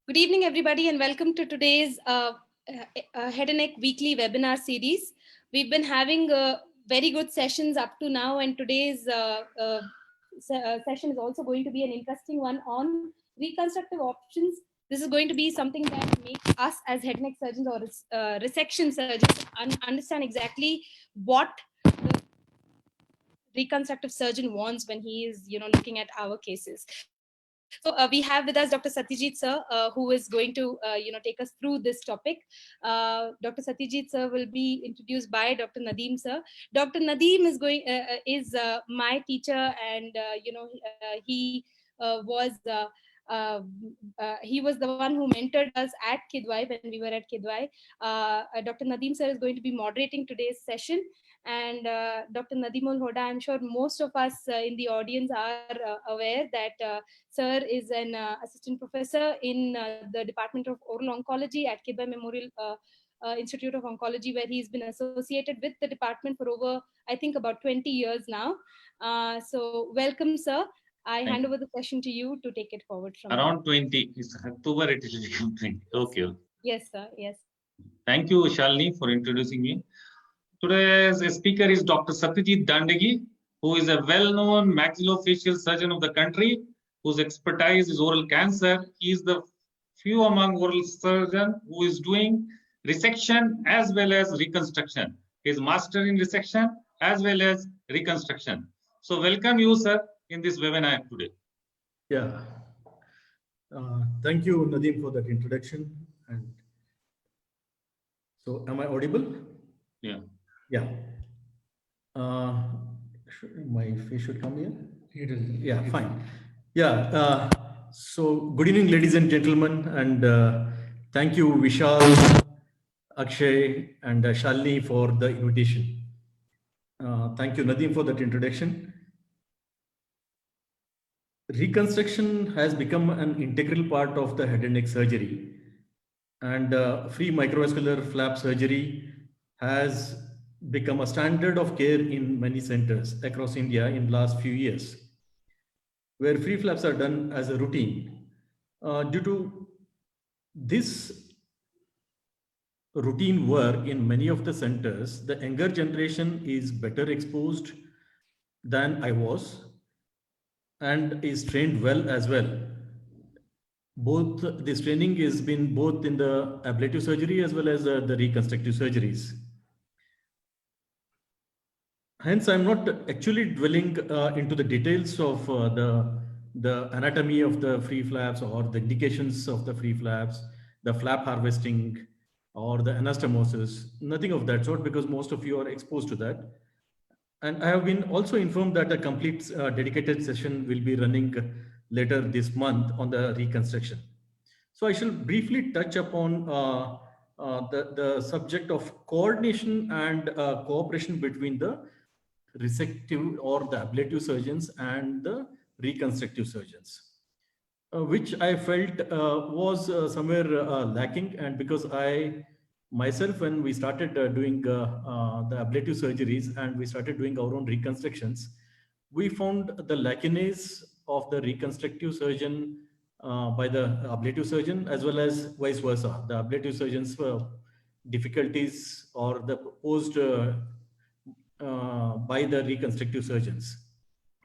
Good evening, everybody, and welcome to today's Head and Neck Weekly webinar series. We've been having very good sessions up to now, and today's session is also going to be an interesting one on reconstructive options. This is going to be something that makes us as head and neck surgeons or resection surgeons understand exactly what the reconstructive surgeon wants when he is, looking at our cases. So we have with us Dr. Satyajit sir, who is going to, take us through this topic. Dr. Satyajit sir will be introduced by Dr. Nadeem sir. Dr. Nadeem is my teacher, and uh, he was the one who mentored us at Kidwai when we were at Kidwai. Dr. Nadeem sir is going to be moderating today's session, and Dr. Nadimul Hoda, I'm sure most of us in the audience are aware that Sir is an assistant professor in the Department of Oral Oncology at Kidwai Memorial Institute of Oncology, where he's been associated with the department for over, I think, about 20 years now. So welcome, sir. I hand over the session to you to take it forward from around 20. It's October, it will become 20. Okay. Yes, sir. Yes. Thank you, Shalini, for introducing me. Today's speaker is Dr. Satyajit Dandagi, who is a well-known maxillofacial surgeon of the country, whose expertise is oral cancer. He is the few among oral surgeons who is doing resection as well as reconstruction. He is master in resection as well as reconstruction. So welcome you, sir, in this webinar today. Yeah. Thank you, Nadeem, for that introduction. And so, am I audible? Yeah. Yeah. My face should come here. Yeah, fine. Yeah. So, good evening, ladies and gentlemen, and thank you, Vishal, Akshay, and Shalini for the invitation. Thank you, Nadeem, for that introduction. Reconstruction has become an integral part of the head and neck surgery, and free microvascular flap surgery has become a standard of care in many centers across India in last few years, where free flaps are done as a routine. Due to this routine work in many of the centers, the younger generation is better exposed than I was and is trained well as well. Both this training has been both in the ablative surgery as well as the reconstructive surgeries. Hence, I'm not actually dwelling into the details of the anatomy of the free flaps or the indications of the free flaps, the flap harvesting or the anastomosis, nothing of that sort, because most of you are exposed to that. And I have been also informed that a complete dedicated session will be running later this month on the reconstruction. So I shall briefly touch upon the subject of coordination and cooperation between the resective or the ablative surgeons and the reconstructive surgeons, which I felt was somewhere lacking. And because I myself, when we started doing the ablative surgeries and we started doing our own reconstructions, we found the lacunae of the reconstructive surgeon by the ablative surgeon, as well as vice versa. The ablative surgeons difficulties or the posed by the reconstructive surgeons.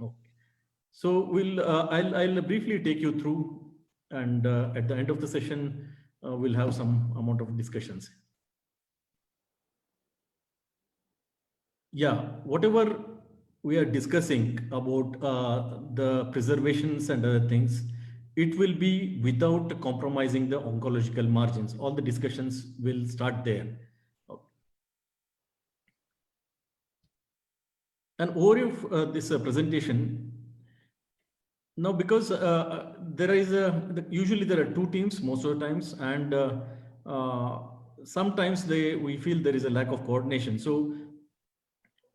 Okay. So I'll briefly take you through, and at the end of the session, we'll have some amount of discussions. Yeah, whatever we are discussing about the preservations and other things, it will be without compromising the oncological margins. All the discussions will start there. An overview of this presentation. Now, because there is usually there are two teams most of the times, and sometimes we feel there is a lack of coordination. So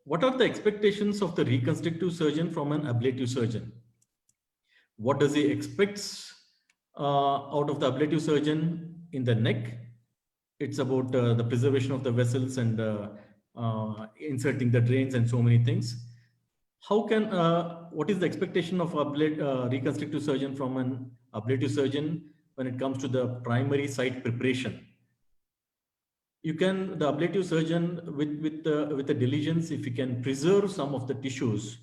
what are the expectations of the reconstructive surgeon from an ablative surgeon? What does he expect out of the ablative surgeon in the neck? It's about the preservation of the vessels and inserting the drains and so many things. How can, what is the expectation of reconstructive surgeon from an ablative surgeon when it comes to the primary site preparation. You can, the ablative surgeon with the diligence, if you can preserve some of the tissues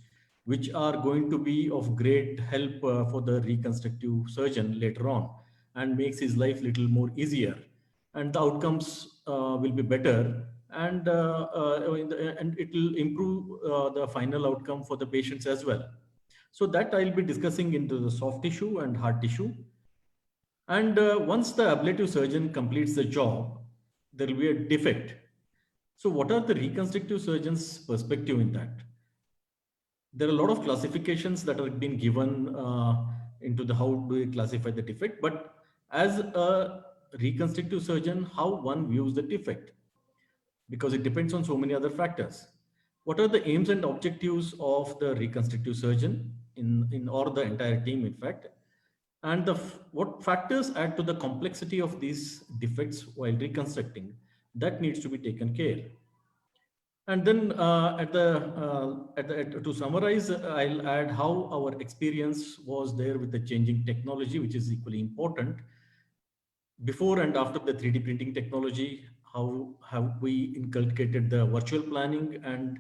which are going to be of great help for the reconstructive surgeon later on, and makes his life little more easier, and the outcomes will be better, and and it will improve the final outcome for the patients as well. So that I'll be discussing into the soft tissue and hard tissue. And once the ablative surgeon completes the job, there will be a defect. So what are the reconstructive surgeon's perspective in that? There are a lot of classifications that are being given into the how do we classify the defect, but as a reconstructive surgeon, how one views the defect, because it depends on so many other factors. What are the aims and objectives of the reconstructive surgeon in or the entire team, in fact? And what factors add to the complexity of these defects while reconstructing, that needs to be taken care. And then to summarize, I'll add how our experience was there with the changing technology, which is equally important. Before and after the 3D printing technology, how have we inculcated the virtual planning and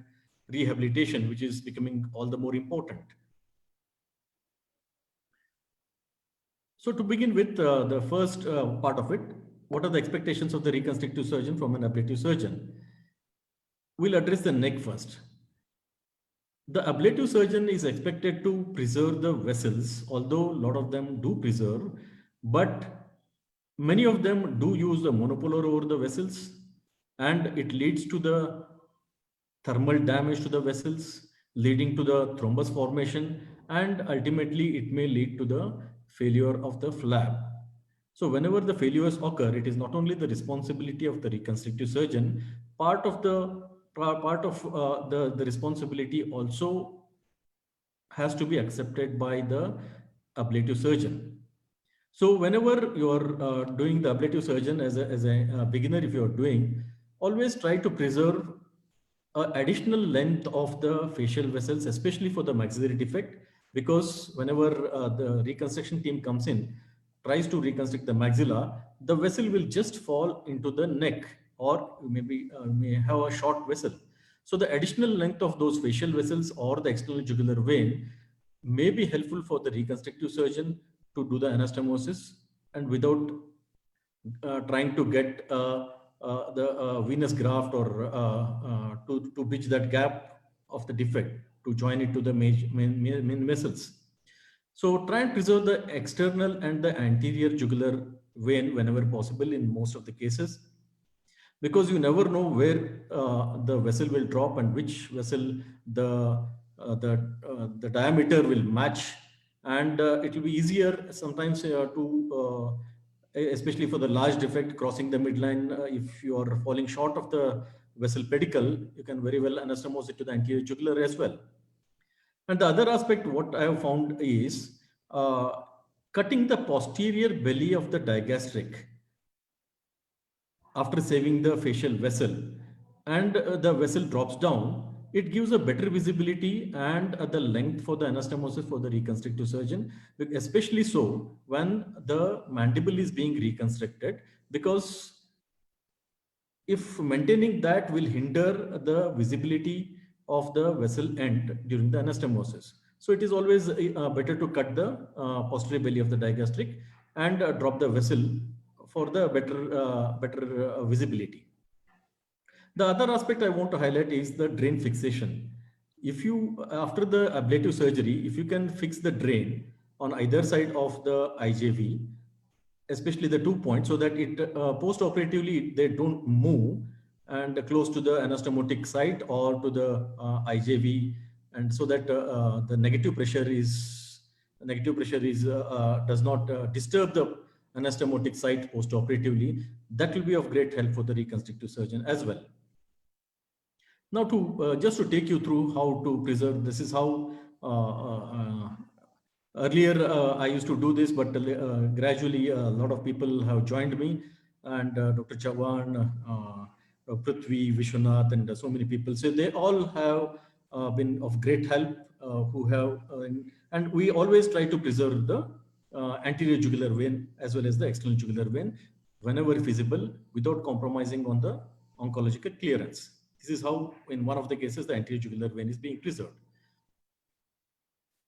rehabilitation, which is becoming all the more important. So to begin with the first part of it, what are the expectations of the reconstructive surgeon from an ablative surgeon? We'll address the neck first. The ablative surgeon is expected to preserve the vessels, although a lot of them do preserve, but many of them do use the monopolar over the vessels, and it leads to the thermal damage to the vessels, leading to the thrombus formation, and ultimately it may lead to the failure of the flap. So whenever the failures occur, it is not only the responsibility of the reconstructive surgeon, part of the responsibility also has to be accepted by the ablative surgeon. So whenever you are doing the ablative surgeon as a beginner, if you are doing, always try to preserve additional length of the facial vessels, especially for the maxillary defect, because whenever the reconstruction team comes in, tries to reconstruct the maxilla, the vessel will just fall into the neck, or maybe may have a short vessel. So the additional length of those facial vessels or the external jugular vein may be helpful for the reconstructive surgeon to do the anastomosis, and without trying to get the venous graft or to bridge that gap of the defect to join it to the main vessels. So try and preserve the external and the anterior jugular vein whenever possible in most of the cases, because you never know where the vessel will drop and which vessel the diameter will match, and it will be easier sometimes to especially for the large defect crossing the midline. If you are falling short of the vessel pedicle, you can very well anastomose it to the anterior jugular as well. And the other aspect, what I have found is cutting the posterior belly of the digastric after saving the facial vessel, and the vessel drops down, it gives a better visibility and the length for the anastomosis for the reconstructive surgeon, especially so when the mandible is being reconstructed, because if maintaining that will hinder the visibility of the vessel end during the anastomosis. So it is always better to cut the posterior belly of the digastric and drop the vessel for the better visibility. The other aspect I want to highlight is the drain fixation. If you, after the ablative surgery, if you can fix the drain on either side of the IJV, especially the 2 points, so that it post-operatively they don't move and close to the anastomotic site or to the IJV, and so that the negative pressure does not disturb the anastomotic site post-operatively, that will be of great help for the reconstructive surgeon as well. Now, to just to take you through how to preserve, this is how earlier I used to do this, but gradually a lot of people have joined me, and Dr. Chavan, Prithvi, Vishwanath, and so many people. So they all have been of great help, who have, and we always try to preserve the anterior jugular vein as well as the external jugular vein whenever feasible without compromising on the oncological clearance. This is how in one of the cases the anterior jugular vein is being preserved.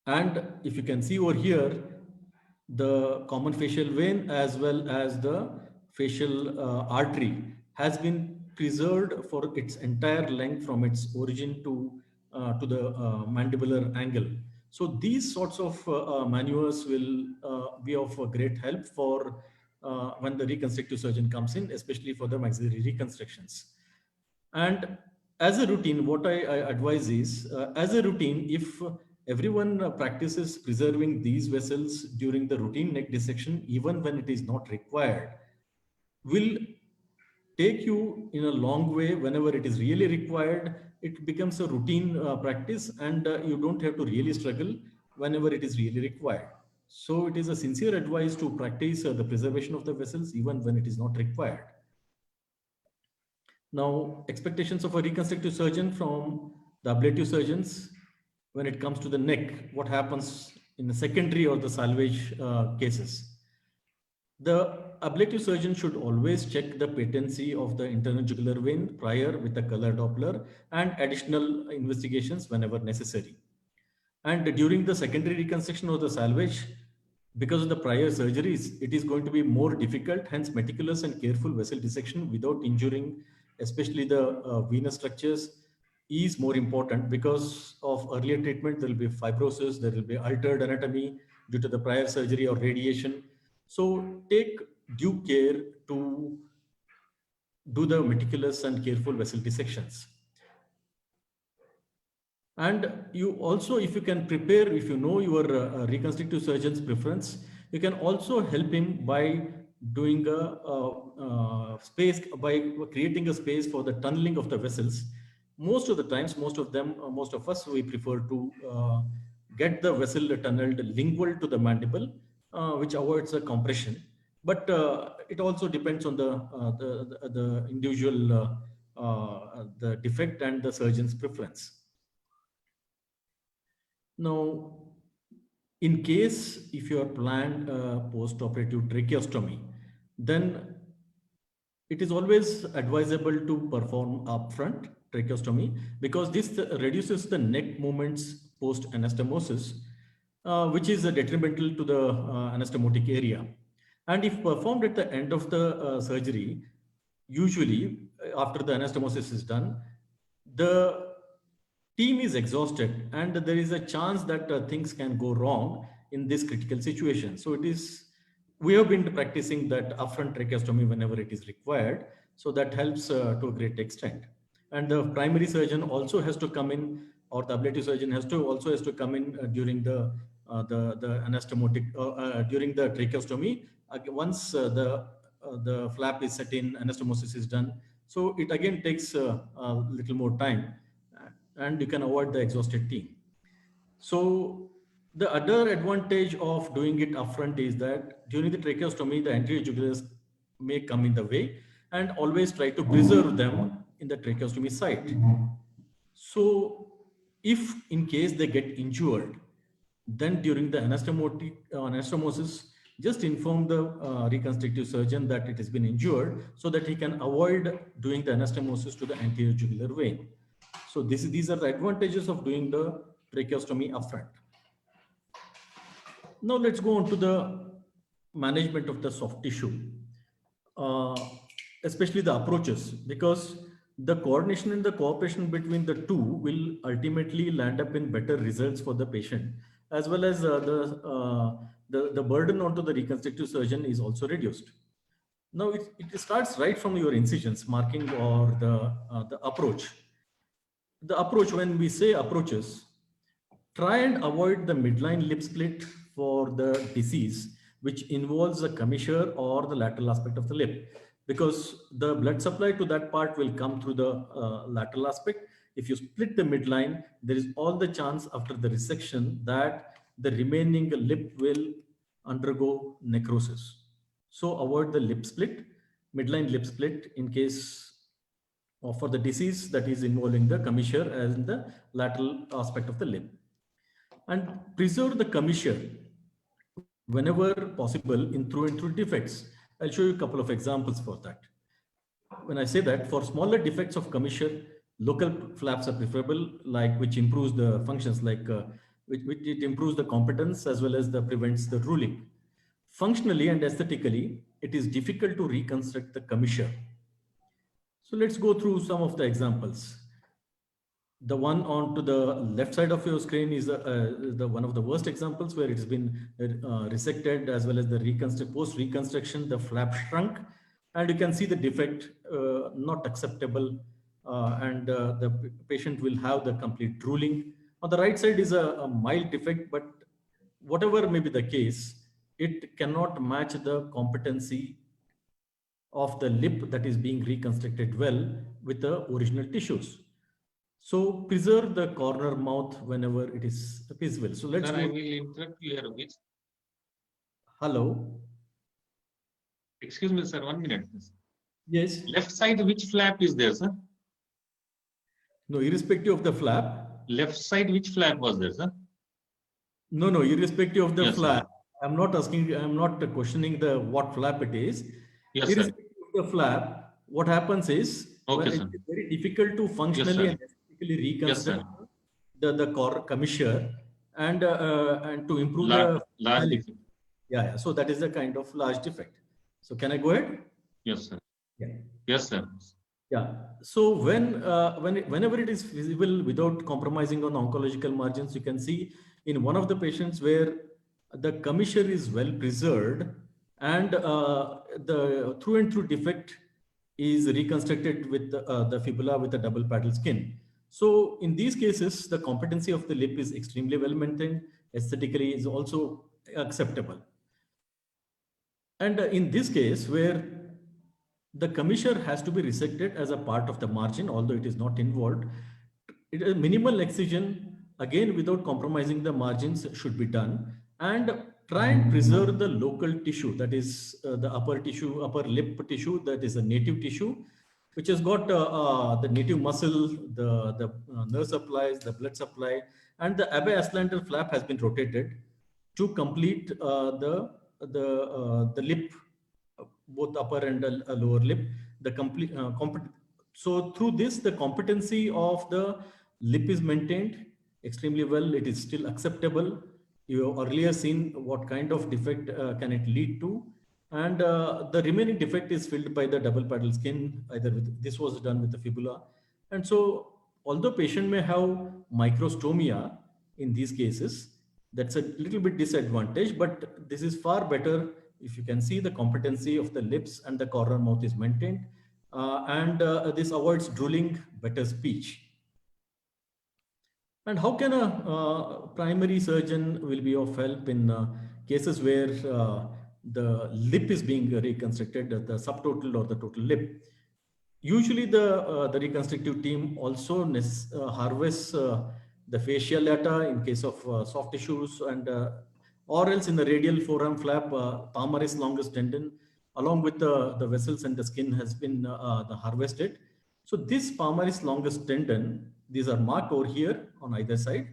And if you can see over here, the common facial vein as well as the facial artery has been preserved for its entire length from its origin to the mandibular angle. So these sorts of maneuvers will be of great help for when the reconstructive surgeon comes in, especially for the maxillary reconstructions. And as a routine, what I advise is, as a routine, if everyone practices preserving these vessels during the routine neck dissection, even when it is not required, will take you in a long way whenever it is really required. It becomes a routine practice, and you don't have to really struggle whenever it is really required. So it is a sincere advice to practice the preservation of the vessels even when it is not required. Now, expectations of a reconstructive surgeon from the ablative surgeons when it comes to the neck, what happens in the secondary or the salvage cases. The ablative surgeon should always check the patency of the internal jugular vein prior with a color Doppler and additional investigations whenever necessary. And during the secondary reconstruction or the salvage, because of the prior surgeries, it is going to be more difficult, hence meticulous and careful vessel dissection without injuring, especially the venous structures, is more important. Because of earlier treatment, there will be fibrosis, there will be altered anatomy due to the prior surgery or radiation. So take due care to do the meticulous and careful vessel dissections. And you also, if you can prepare, if you know your reconstructive surgeon's preference, you can also help him by doing a space, by creating a space for the tunneling of the vessels. Most of the times, most of us, we prefer to get the vessel tunneled lingual to the mandible, which avoids a compression. But it also depends on the individual, the defect and the surgeon's preference. Now, in case if you are planned post-operative tracheostomy, then it is always advisable to perform upfront tracheostomy because this reduces the neck movements post-anastomosis, which is detrimental to the anastomotic area. And if performed at the end of the surgery, usually after the anastomosis is done, the team is exhausted and there is a chance that things can go wrong in this critical situation. So we have been practicing that upfront tracheostomy whenever it is required. So that helps to a great extent. And the primary surgeon also has to come in, or the ablative surgeon also has to come in during the anastomotic, during the tracheostomy. Once the flap is set in, anastomosis is done. So it again takes a little more time, and you can avoid the exhausted team. So the other advantage of doing it upfront is that during the tracheostomy, the anterior jugulars may come in the way, and always try to preserve them in the tracheostomy site. So if in case they get injured, then during the anastomosis, just inform the reconstructive surgeon that it has been injured so that he can avoid doing the anastomosis to the anterior jugular vein. So these are the advantages of doing the tracheostomy upfront. Now let's go on to the management of the soft tissue, especially the approaches, because the coordination and the cooperation between the two will ultimately land up in better results for the patient, as well as the burden onto the reconstructive surgeon is also reduced. Now it starts right from your incisions, marking, or the approach. The approach, when we say approaches, try and avoid the midline lip split for the disease, which involves a commissure or the lateral aspect of the lip, because the blood supply to that part will come through the lateral aspect. If you split the midline, there is all the chance after the resection that the remaining lip will undergo necrosis. So avoid the lip split, midline lip split, in case for the disease that is involving the commissure as in the lateral aspect of the lip. And preserve the commissure whenever possible in through and through defects. I'll show you a couple of examples for that. When I say that, for smaller defects of commissure, local flaps are preferable, like which improves the functions, like which it improves the competence as well as the prevents the drooling. Functionally and aesthetically, it is difficult to reconstruct the commissure. So let's go through some of the examples. The one on to the left side of your screen is the one of the worst examples where it has been resected, as well as the post reconstruction, the flap shrunk, and you can see the defect not acceptable, and the patient will have the complete drooling. On the right side is a mild defect, but whatever may be the case, it cannot match the competency of the lip that is being reconstructed well with the original tissues. So preserve the corner mouth whenever it is feasible. So let's Sir, go. I will interrupt you here. Which? Hello. Excuse me, sir. 1 minute. Yes. Left side, which flap is there, sir? No, irrespective of the flap. Left side, which flap was there, sir? No, irrespective of the Yes, flap. sir. I'm not asking. I'm not questioning the what flap it is. Yes, irrespective of the flap, what happens is okay, when sir. it is very difficult to functionally and aesthetically reconstruct the commissure and to improve the large defect. Yeah. So that is a kind of large defect. So can I go ahead? Yes, sir. Yeah. Yes, sir. Yeah. So whenever it is feasible without compromising on oncological margins, you can see in one of the patients where the commissure is well preserved and the through and through defect is reconstructed with the fibula with a double paddle skin. So in these cases, the competency of the lip is extremely well maintained. Aesthetically is also acceptable. And in this case, where the commissure has to be resected as a part of the margin, although it is not involved, a minimal excision, again without compromising the margins, should be done, and try and preserve the local tissue, that is the upper lip tissue, that is a native tissue, which has got the native muscle, the nerve supplies, the blood supply, and the abai-aslanter flap has been rotated to complete the lip, both upper and lower lip, the complete so through this, the competency of the lip is maintained extremely well. It is still acceptable. You have earlier seen what kind of defect can it lead to, and the remaining defect is filled by the double paddle skin. Either this was done with the fibula, and so although patient may have microstomia in these cases, that's a little bit disadvantage, but this is far better if you can see the competency of the lips and the corner mouth is maintained, and this avoids drooling, better speech. And how can a primary surgeon will be of help in cases where the lip is being reconstructed, the subtotal or the total lip? Usually the reconstructive team also harvests the fascia lata in case of soft tissues, and or else in the radial forearm flap, palmaris longus tendon, along with the vessels and the skin has been harvested. So this palmaris longus tendon, these are marked over here on either side.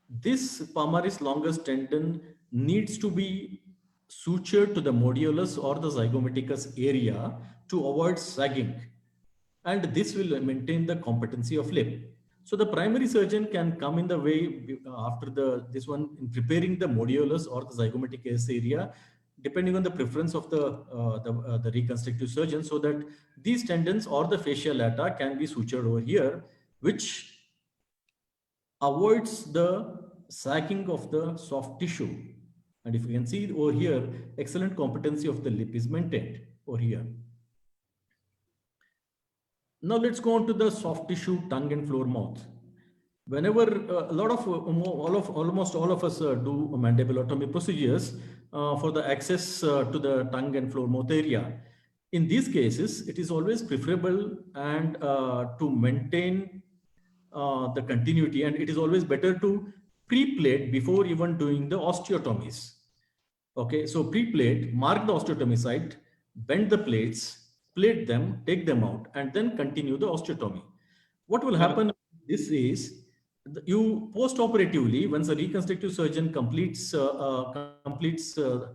This palmaris longus tendon needs to be sutured to the modiolus or the zygomaticus area to avoid sagging, and this will maintain the competency of lip. So the primary surgeon can come in the way after this one in preparing the modiolus or the zygomaticus area, depending on the preference of the reconstructive surgeon, so that these tendons or the fascia lata can be sutured over here, which avoids the sagging of the soft tissue. And if you can see over here, excellent competency of the lip is maintained over here. Now let's go on to the soft tissue tongue and floor mouth. Whenever almost all of us do mandibulotomy procedures for the access to the tongue and floor mouth area, in these cases, it is always preferable and to maintain the continuity, and it is always better to pre-plate before even doing the osteotomies. Okay, so pre-plate, mark the osteotomy site, bend the plates, plate them, take them out, and then continue the osteotomy. What will happen? This is You post-operatively, once a reconstructive surgeon completes the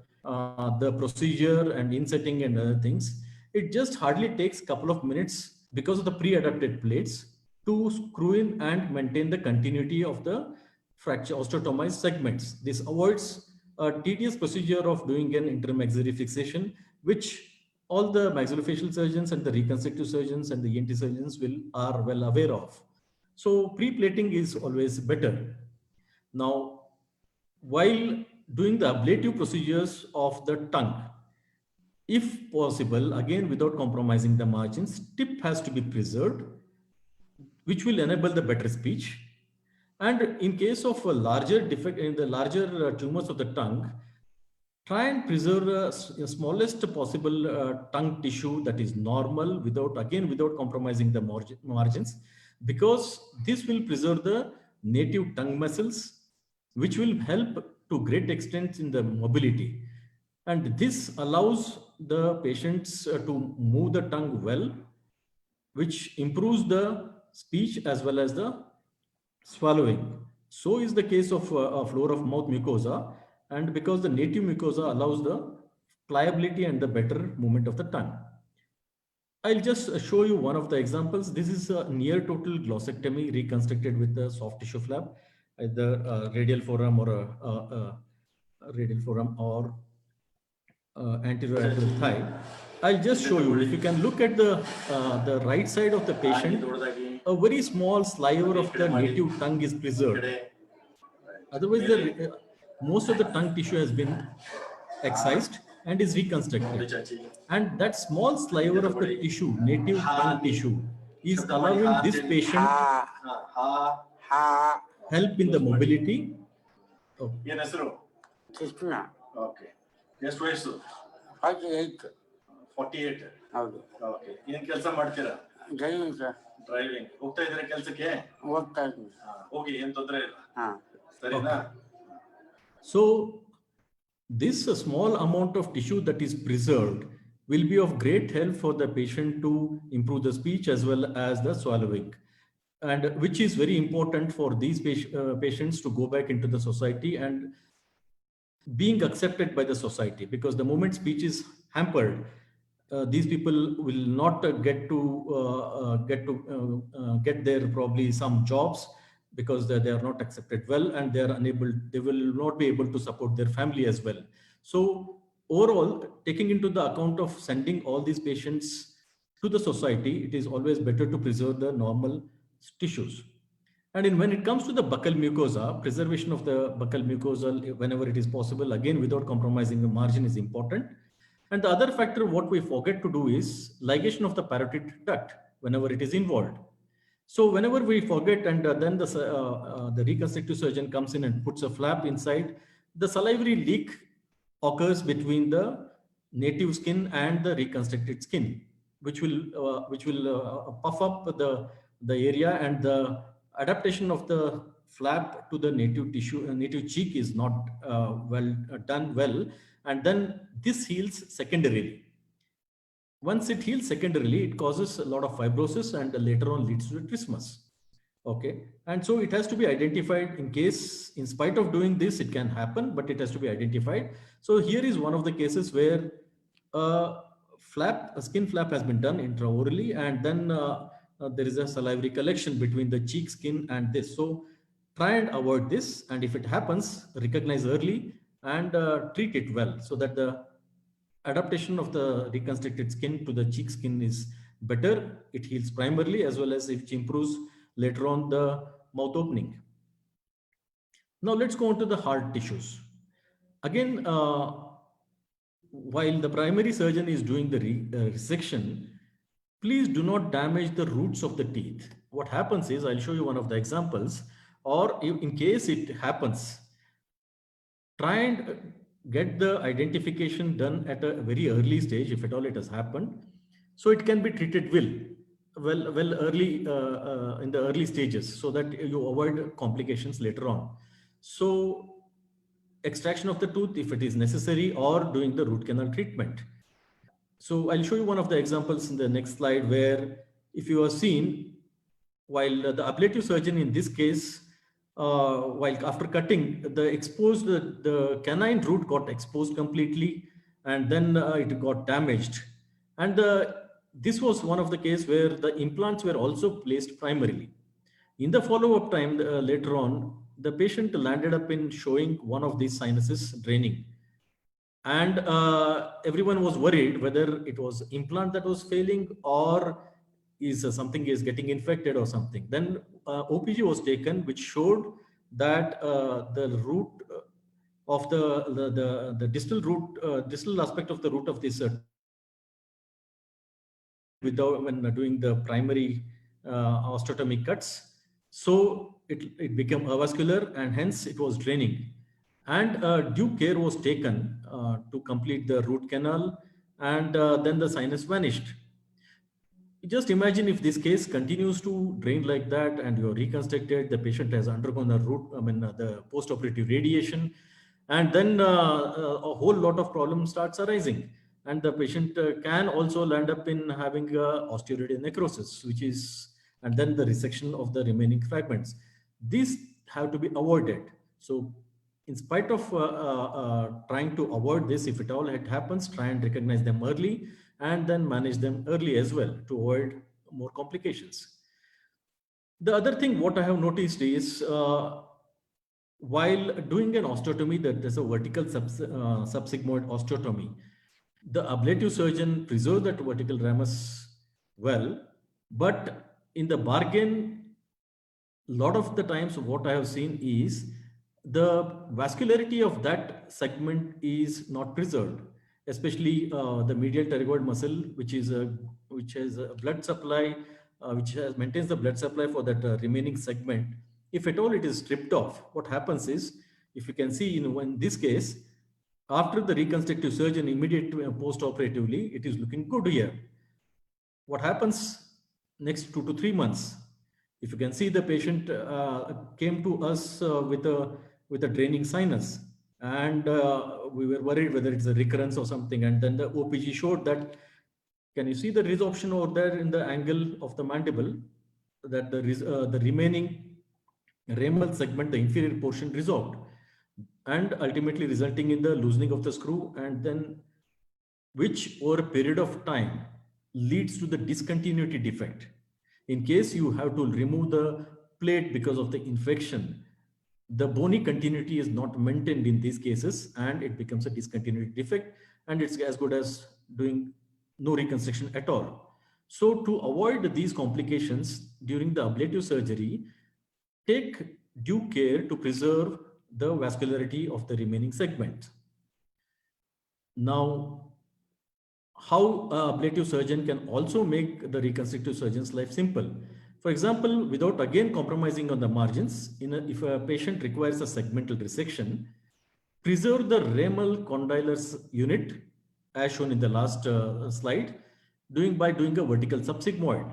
procedure and insetting and other things, it just hardly takes a couple of minutes because of the pre-adapted plates to screw in and maintain the continuity of the fracture osteotomized segments. This avoids a tedious procedure of doing an intermaxillary fixation, which all the maxillofacial surgeons and the reconstructive surgeons and the ENT surgeons are well aware of. So pre-plating is always better. Now, while doing the ablative procedures of the tongue, if possible, again without compromising the margins, tip has to be preserved, which will enable the better speech. And in case of a larger defect in the larger tumors of the tongue, try and preserve the smallest possible tongue tissue that is normal without compromising the margins, because this will preserve the native tongue muscles, which will help to great extent in the mobility. And this allows the patients to move the tongue well, which improves the speech as well as the swallowing. So is the case of floor of mouth mucosa, and because the native mucosa allows the pliability and the better movement of the tongue. I'll just show you one of the examples. This is a near total glossectomy reconstructed with the soft tissue flap, either radial forearm or radial forearm or anterior ankle thigh. I'll just show you. If you can look at the right side of the patient, a very small sliver of the native tongue is preserved. Otherwise, most of the tongue tissue has been excised and is reconstructed. And that small sliver of the tissue, native tongue tissue, is allowing this patient help in the mobility. Oh. Okay. ಎಷ್ಟು ವಯಸ್ಸು? 48. ಹೌದು. Okay. ಏನು ಕೆಲಸ ಮಾಡ್ತೀರಾ? Driving sir. Driving. ಹೋಗ್ತಾ ಇದ್ದೀರಾ ಕೆಲಸಕ್ಕೆ? ಹೋಗ್ತಾ ಇದ್ದೀನಿ. ಹೋಗಿ ಏನು ತೊಂದರೆ ಇಲ್ಲ. ಹಾ. ಸರಿನಾ? So this small amount of tissue that is preserved will be of great help for the patient to improve the speech as well as the swallowing, and which is very important for these patients to go back into the society and being accepted by the society, because the moment speech is hampered, these people will not get their probably some jobs, because they are not accepted well, and they will not be able to support their family as well. So overall, taking into the account of sending all these patients to the society, it is always better to preserve the normal tissues. And when it comes to the buccal mucosa, preservation of the buccal mucosa whenever it is possible, again without compromising the margin, is important. And the other factor what we forget to do is ligation of the parotid duct whenever it is involved. So whenever we forget, and then the reconstructive surgeon comes in and puts a flap inside, the salivary leak occurs between the native skin and the reconstructed skin, which will puff up the area, and the adaptation of the flap to the native tissue, native cheek is not done well, and then this heals secondarily. Once it heals secondarily, it causes a lot of fibrosis and later on leads to trismus. Okay, and so it has to be identified. In case, in spite of doing this, it can happen, but it has to be identified. So here is one of the cases where a skin flap has been done intraorally, and then there is a salivary collection between the cheek skin and this. So try and avoid this, and if it happens, recognize early and treat it well, so that the adaptation of the reconstructed skin to the cheek skin is better. It heals primarily, as well as it improves later on the mouth opening. Now let's go on to the hard tissues. Again, while the primary surgeon is doing the resection, please do not damage the roots of the teeth. What happens is, I'll show you one of the examples, or in case it happens, try and get the identification done at a very early stage, if at all it has happened, so it can be treated well early in the early stages, so that you avoid complications later on. So extraction of the tooth if it is necessary, or doing the root canal treatment. So I'll show you one of the examples in the next slide, where if you are seen, while the ablative surgeon in this case while after cutting, the canine root got exposed completely, and then it got damaged. And this was one of the cases where the implants were also placed primarily. In the follow-up time later on, the patient landed up in showing one of these sinuses draining. And everyone was worried whether it was implant that was failing or is something is getting infected or something. Then OPG was taken, which showed that the root of the distal root, distal aspect of the root of this without when doing the primary osteotomy cuts. So it became avascular and hence it was draining. And due care was taken to complete the root canal, and then the sinus vanished. Just imagine if this case continues to drain like that and you're reconstructed, the patient has undergone the post-operative radiation, and then a whole lot of problems starts arising. And the patient can also land up in having osteoid necrosis, and then the resection of the remaining fragments. These have to be avoided. So in spite of trying to avoid this, if at all it happens, try and recognize them early and then manage them early as well to avoid more complications. The other thing what I have noticed is while doing an osteotomy, that there's a vertical subsigmoid osteotomy, the ablative surgeon preserved that vertical ramus well, but in the bargain, a lot of the times what I have seen is the vascularity of that segment is not preserved, especially the medial pterygoid muscle, which has a blood supply, maintains the blood supply for that remaining segment. If at all it is stripped off, what happens is, if you can see in this case, after the reconstructive surgeon immediate post-operatively, it is looking good here. What happens next 2 to 3 months? If you can see, the patient came to us with a draining sinus, and we were worried whether it's a recurrence or something. And then the OPG showed that, can you see the resorption over there in the angle of the mandible, that the remaining ramal segment, the inferior portion, resorbed, and ultimately resulting in the loosening of the screw, and then which over a period of time leads to the discontinuity defect. In case you have to remove the plate because of the infection, the bony continuity is not maintained in these cases and it becomes a discontinuity defect, and it's as good as doing no reconstruction at all. So to avoid these complications during the ablative surgery, take due care to preserve the vascularity of the remaining segment. Now, how an ablative surgeon can also make the reconstructive surgeon's life simple. For example, without again compromising on the margins, if a patient requires a segmental resection, preserve the ramal condylus unit as shown in the last slide by doing a vertical subsigmoid.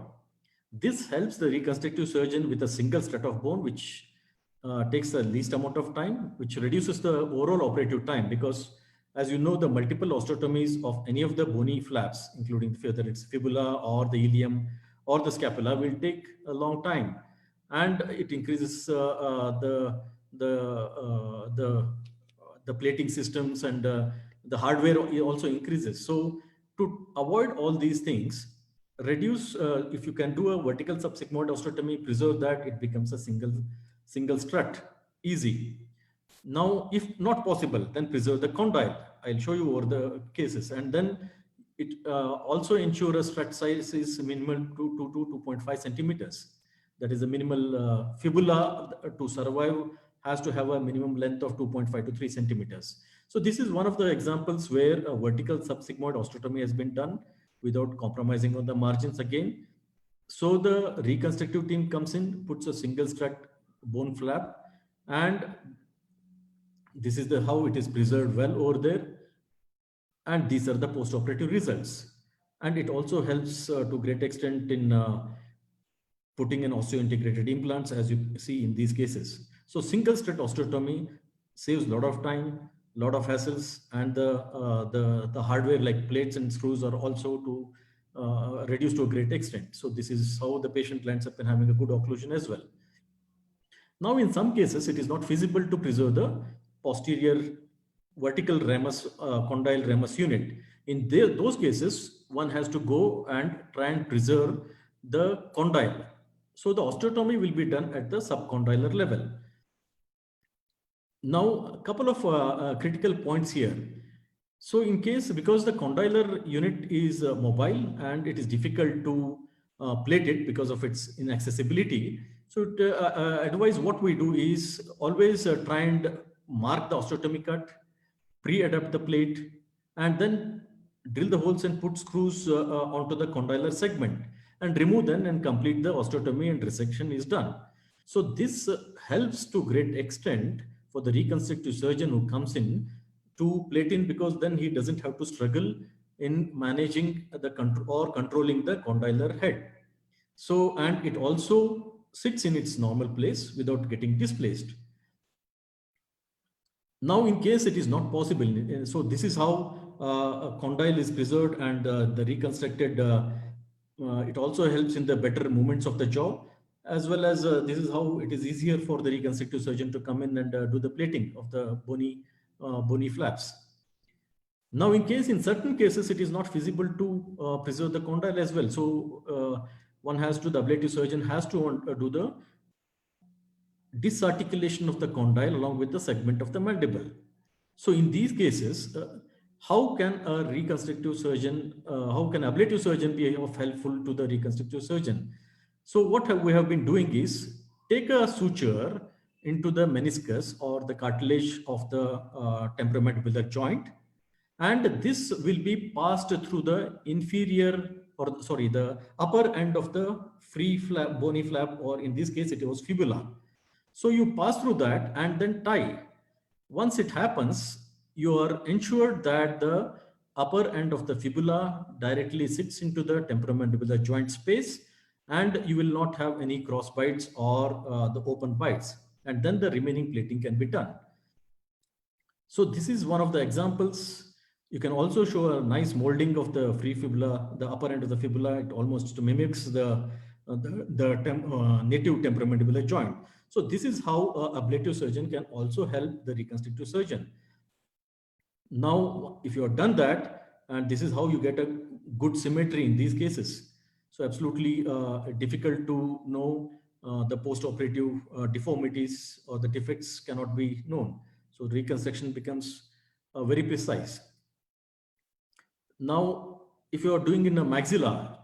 This helps the reconstructive surgeon with a single strut of bone, which takes the least amount of time, which reduces the overall operative time, because as you know, the multiple osteotomies of any of the bony flaps, including whether it's fibula or the ilium or the scapula, will take a long time, and it increases the plating systems, and the hardware also increases. So to avoid all these things, reduce, if you can do a vertical subsigmoid osteotomy, preserve that, it becomes a single strut, easy. Now, if not possible, then preserve the condyle. I'll show you over the cases. And then it also ensure a strut size is minimal to 2.5 centimeters. That is a minimal fibula to survive has to have a minimum length of 2.5 to 3 centimeters. So this is one of the examples where a vertical subsigmoid osteotomy has been done without compromising on the margins again. So the reconstructive team comes in, puts a single strut bone flap, and this is how it is preserved well over there. And these are the post-operative results. And it also helps to great extent in putting in osseointegrated implants, as you see in these cases. So single strut osteotomy saves a lot of time, a lot of hassles, and the hardware like plates and screws are also to reduced to a great extent. So this is how the patient lands up in having a good occlusion as well. Now, in some cases, it is not feasible to preserve the posterior vertical ramus, condyle ramus unit. In those cases, one has to go and try and preserve the condyle. So the osteotomy will be done at the subcondylar level. Now, a couple of critical points here. So in case, because the condylar unit is mobile and it is difficult to plate it because of its inaccessibility. So advise what we do is always try and mark the osteotomy cut, pre-adapt the plate, and then drill the holes and put screws onto the condylar segment and remove them and complete the osteotomy and resection is done. So this helps to great extent for the reconstructive surgeon who comes in to plate in, because then he doesn't have to struggle in managing the control or controlling the condylar head. So, and it also sits in its normal place without getting displaced. Now, in case it is not possible, so this is how a condyle is preserved, and the reconstructed, it also helps in the better movements of the jaw, as well as this is how it is easier for the reconstructive surgeon to come in and do the plating of the bony flaps. Now, in certain cases, it is not feasible to preserve the condyle as well. So the ablative surgeon has to do the disarticulation of the condyle along with the segment of the mandible. So in these cases, how can a reconstructive surgeon, how can ablative surgeon be of helpful to the reconstructive surgeon? So what we have been doing is take a suture into the meniscus or the cartilage of the temporomandibular joint, and this will be passed through the the upper end of the free flap, bony flap, or in this case it was fibula. So you pass through that and then tie. Once it happens, you are ensured that the upper end of the fibula directly sits into the temporomandibular joint space, and you will not have any cross bites or the open bites, and then the remaining plating can be done. So this is one of the examples. You can also show a nice molding of the free fibula, the upper end of the fibula. It almost mimics the native temporomandibular joint. So this is how an ablative surgeon can also help the reconstructive surgeon. Now, if you have done that, and this is how you get a good symmetry in these cases. So absolutely difficult to know the post-operative deformities or the defects cannot be known. So reconstruction becomes very precise. Now, if you are doing in a maxilla,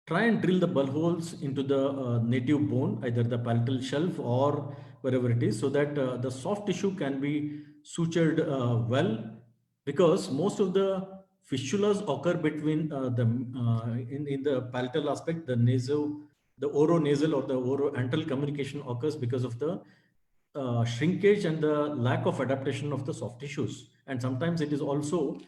try and drill the bulb holes into the native bone, either the palatal shelf or wherever it is, so that the soft tissue can be sutured well, because most of the fistulas occur between in the palatal aspect, the oronasal or the oroantral communication occurs because of the shrinkage and the lack of adaptation of the soft tissues. And sometimes it is also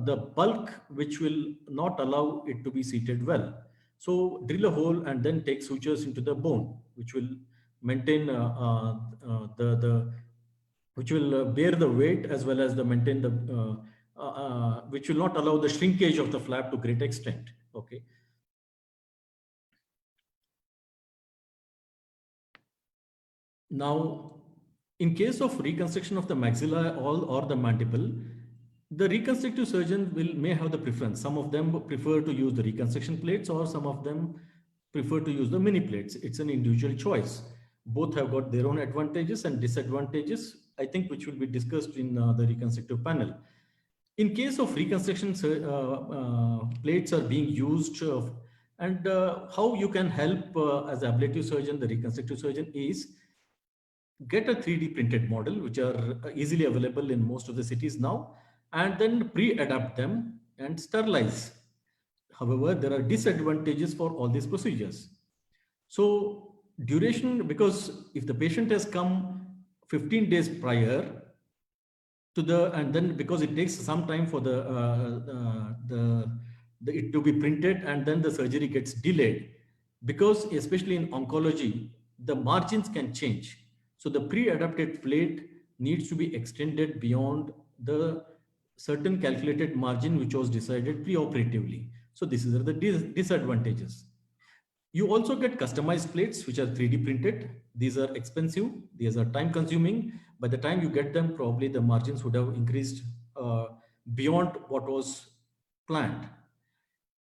the bulk which will not allow it to be seated well. So drill a hole and then take sutures into the bone, which will maintain which will bear the weight, as well as the maintain the which will not allow the shrinkage of the flap to great extent. Okay. Now, in case of reconstruction of the maxilla or the mandible, the reconstructive surgeon may have the preference. Some of them prefer to use the reconstruction plates, or some of them prefer to use the mini plates. It's an individual choice. Both have got their own advantages and disadvantages, I think, which will be discussed in the reconstructive panel. In case of reconstruction, plates are being used, and how you can help as an ablative surgeon, the reconstructive surgeon, is get a 3D printed model, which are easily available in most of the cities now, and then pre-adapt them and sterilize. However, there are disadvantages for all these procedures. So duration, because if the patient has come 15 days prior to the, and then because it takes some time for it to be printed, and then the surgery gets delayed, because especially in oncology, the margins can change. So the pre-adapted plate needs to be extended beyond the certain calculated margin which was decided pre-operatively. So these are the disadvantages. You also get customized plates, which are 3D printed. These are expensive. These are time consuming. By the time you get them, probably the margins would have increased beyond what was planned.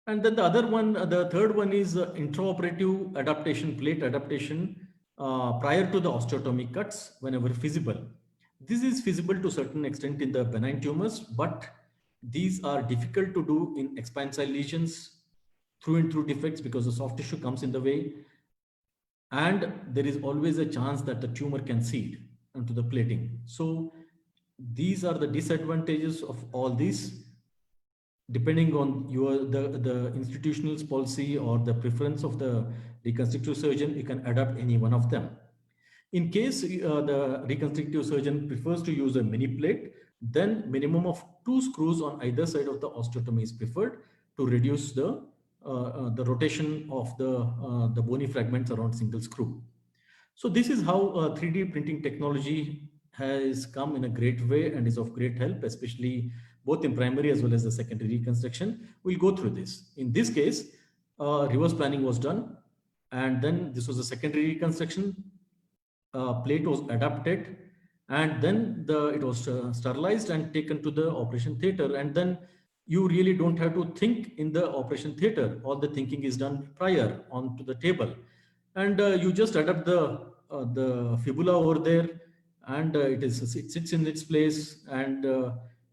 And then the other one, the third one is intraoperative adaptation, plate adaptation prior to the osteotomy cuts whenever feasible. This is feasible to a certain extent in the benign tumors, but these are difficult to do in expansile lesions, through and through defects, because the soft tissue comes in the way. And there is always a chance that the tumor can seed into the plating. So these are the disadvantages of all these. Depending on the institutional policy or the preference of the reconstructive surgeon, you can adapt any one of them. In case the reconstructive surgeon prefers to use a mini plate, then minimum of 2 screws on either side of the osteotomy is preferred to reduce the rotation of the bony fragments around single screw. So this is how 3D printing technology has come in a great way and is of great help, especially both in primary as well as the secondary reconstruction. We'll go through this. In this case, reverse planning was done, and then this was a secondary reconstruction. Plate was adapted, and then it was sterilized and taken to the operation theater. And then you really don't have to think in the operation theater. All the thinking is done prior onto the table, and you just adapt the fibula over there, and it sits in its place, and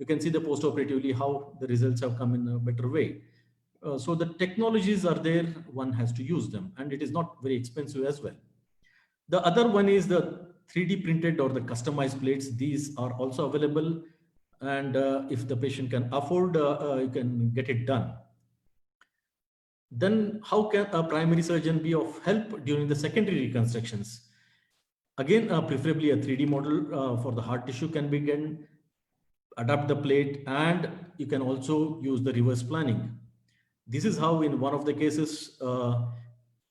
you can see the post-operatively how the results have come in a better way. So the technologies are there, one has to use them, and it is not very expensive as well. The other one is the 3D printed or the customized plates. These are also available, and if the patient can afford, you can get it done. Then how can a primary surgeon be of help during the secondary reconstructions? Again, preferably a 3D model for the hard tissue can begin, adapt the plate, and you can also use the reverse planning. This is how in one of the cases,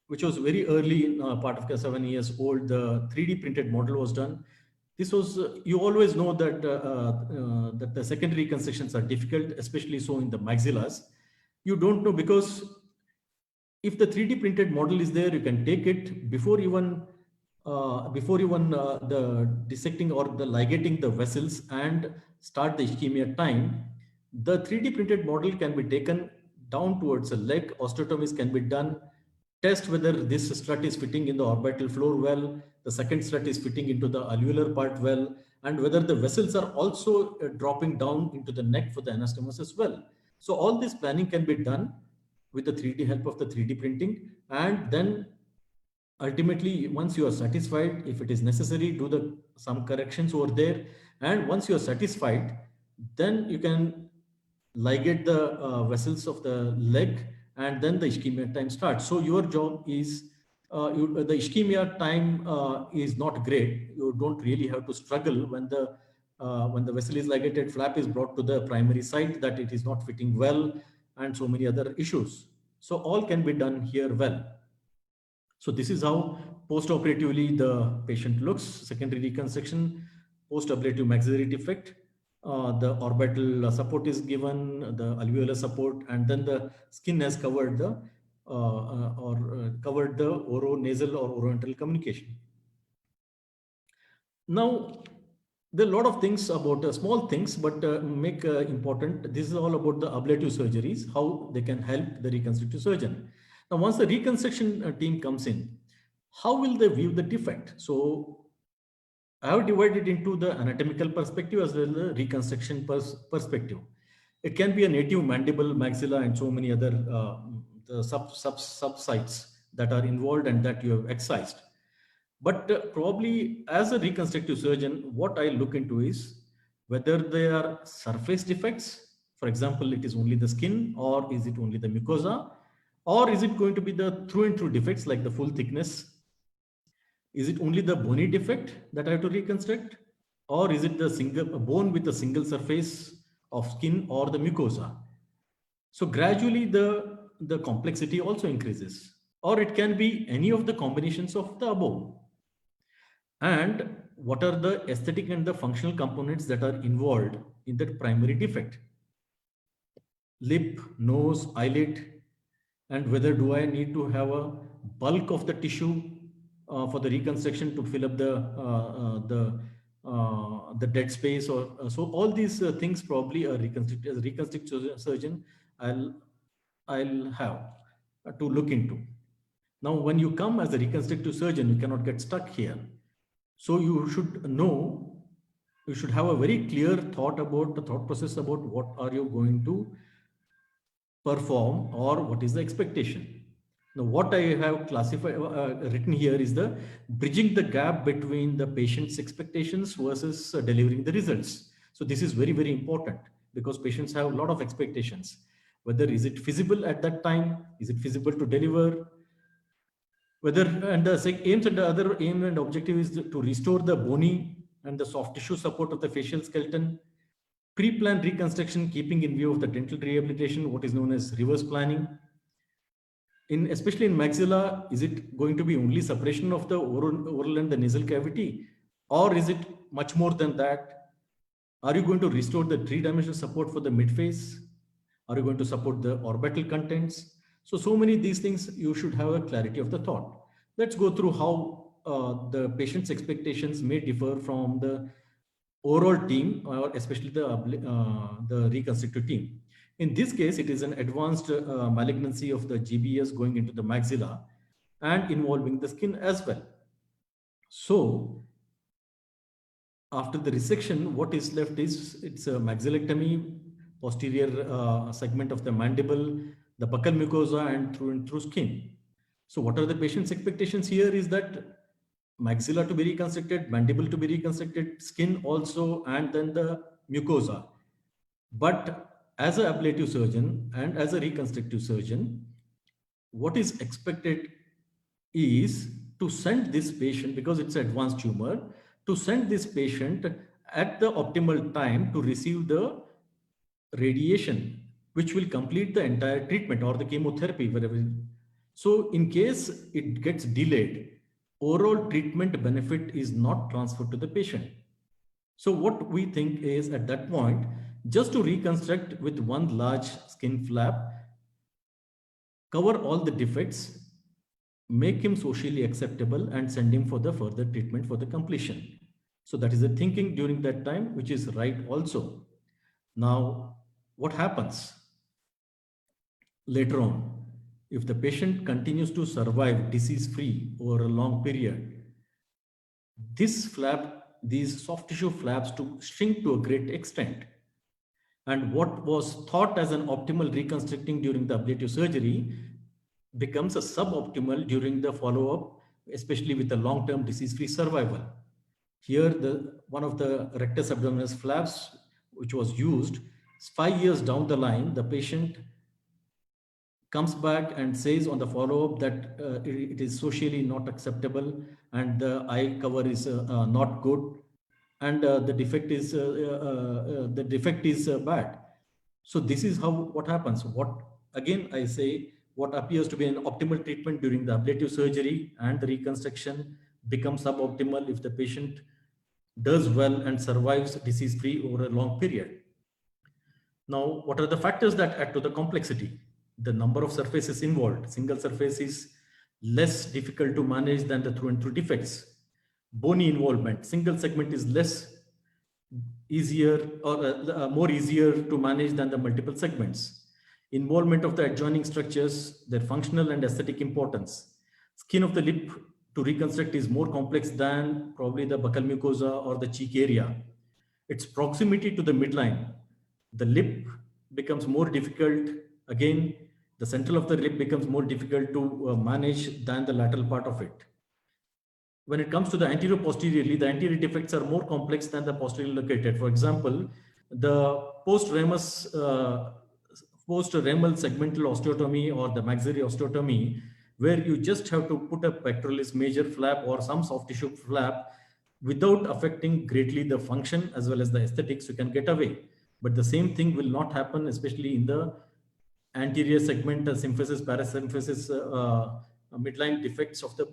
which was very early part of 7 years old, the 3D printed model was done. This was, you always know that, that the secondary reconstructions are difficult, especially so in the maxillas. You don't know, because if the 3D printed model is there, you can take it before even the dissecting or the ligating the vessels and start the ischemia time. The 3D printed model can be taken down towards the leg. Osteotomies can be done. Test whether this strut is fitting in the orbital floor well, the second strut is fitting into the alveolar part well, and whether the vessels are also dropping down into the neck for the anastomosis as well. So all this planning can be done with the help of the 3D printing, and then ultimately, once you are satisfied, if it is necessary, do some corrections over there. And once you are satisfied, then you can ligate the vessels of the leg, and then the ischemia time starts. So your job is, the ischemia time is not great. You don't really have to struggle when the vessel is ligated, flap is brought to the primary site, that it is not fitting well, and so many other issues. So all can be done here well. So this is how post-operatively the patient looks. Secondary reconstruction, post-ablative maxillary defect. The orbital support is given, the alveolar support, and then the skin has covered the oronasal or oroenteral communication. Now, there are a lot of things about small things, but make important. This is all about the ablative surgeries, how they can help the reconstructive surgeon. Now, once the reconstruction team comes in, how will they view the defect? So I have divided into the anatomical perspective as well as the reconstruction perspective. It can be a native mandible, maxilla, and so many other sub-sites that are involved and that you have excised. But probably as a reconstructive surgeon, what I look into is whether they are surface defects. For example, it is only the skin, or is it only the mucosa, or is it going to be the through and through defects like the full thickness? Is it only the bony defect that I have to reconstruct, or is it the bone with a single surface of skin or the mucosa? So gradually the complexity also increases, or it can be any of the combinations of the above. And what are the aesthetic and the functional components that are involved in that primary defect? Lip, nose, eyelid, and whether do I need to have a bulk of the tissue for the reconstruction to fill up the dead space, or so all these things probably a reconstructive surgeon I'll have to look into. Now, when you come as a reconstructive surgeon, you cannot get stuck here. So you should know, you should have a very clear thought process about what are you going to perform or what is the expectation. Now, what I have classified, written here is the bridging the gap between the patient's expectations versus delivering the results. So this is very, very important because patients have a lot of expectations. Whether is it feasible at that time? Is it feasible to deliver? Whether, and the aims and the other aim and objective is to restore the bony and the soft tissue support of the facial skeleton. Pre-planned reconstruction, keeping in view of the dental rehabilitation, what is known as reverse planning. Especially in maxilla, is it going to be only suppression of the oral and the nasal cavity, or is it much more than that? Are you going to restore the three-dimensional support for the midface? Are you going to support the orbital contents? So many of these things, you should have a clarity of the thought. Let's go through how the patient's expectations may differ from the overall team, or especially the reconstructive team. In this case, it is an advanced malignancy of the GBS going into the maxilla and involving the skin as well. So after the resection, what is left is it's a maxillectomy, posterior segment of the mandible, the buccal mucosa, and through skin. So what are the patient's expectations here is that maxilla to be reconstructed, mandible to be reconstructed, skin also, and then the mucosa. But as an ablative surgeon and as a reconstructive surgeon, what is expected is to send this patient, because it's an advanced tumor, to send this patient at the optimal time to receive the radiation, which will complete the entire treatment or the chemotherapy, wherever. So in case it gets delayed, overall treatment benefit is not transferred to the patient. So what we think is at that point, just to reconstruct with one large skin flap, cover all the defects, make him socially acceptable, and send him for the further treatment for the completion. So that is the thinking during that time, which is right also. Now, what happens later on? If the patient continues to survive disease-free over a long period, this flap, these soft tissue flaps to shrink to a great extent. And what was thought as an optimal reconstructing during the ablative surgery becomes a suboptimal during the follow-up, especially with the long-term disease-free survival. Here, one of the rectus abdominis flaps, which was used, 5 years down the line, the patient comes back and says on the follow-up that it is socially not acceptable and the eye cover is not good, and the defect is bad. So this is what happens. What again I say, what appears to be an optimal treatment during the ablative surgery and the reconstruction becomes suboptimal if the patient does well and survives disease-free over a long period. Now, what are the factors that add to the complexity? The number of surfaces involved. Single surface is less difficult to manage than the through and through defects. Bony involvement. Single segment is less easier or more easier to manage than the multiple segments. Involvement of the adjoining structures, their functional and aesthetic importance. Skin of the lip to reconstruct is more complex than probably the buccal mucosa or the cheek area. Its proximity to the midline. The lip becomes more difficult. Again, the central of the lip becomes more difficult to manage than the lateral part of it. When it comes to the anterior posteriorly, the anterior defects are more complex than the posterior located. For example, the post-ramal segmental osteotomy or the maxillary osteotomy, where you just have to put a pectoralis major flap or some soft tissue flap without affecting greatly the function as well as the aesthetics, you can get away. But the same thing will not happen, especially in the anterior segment symphysis, parasymphysis, midline defects of the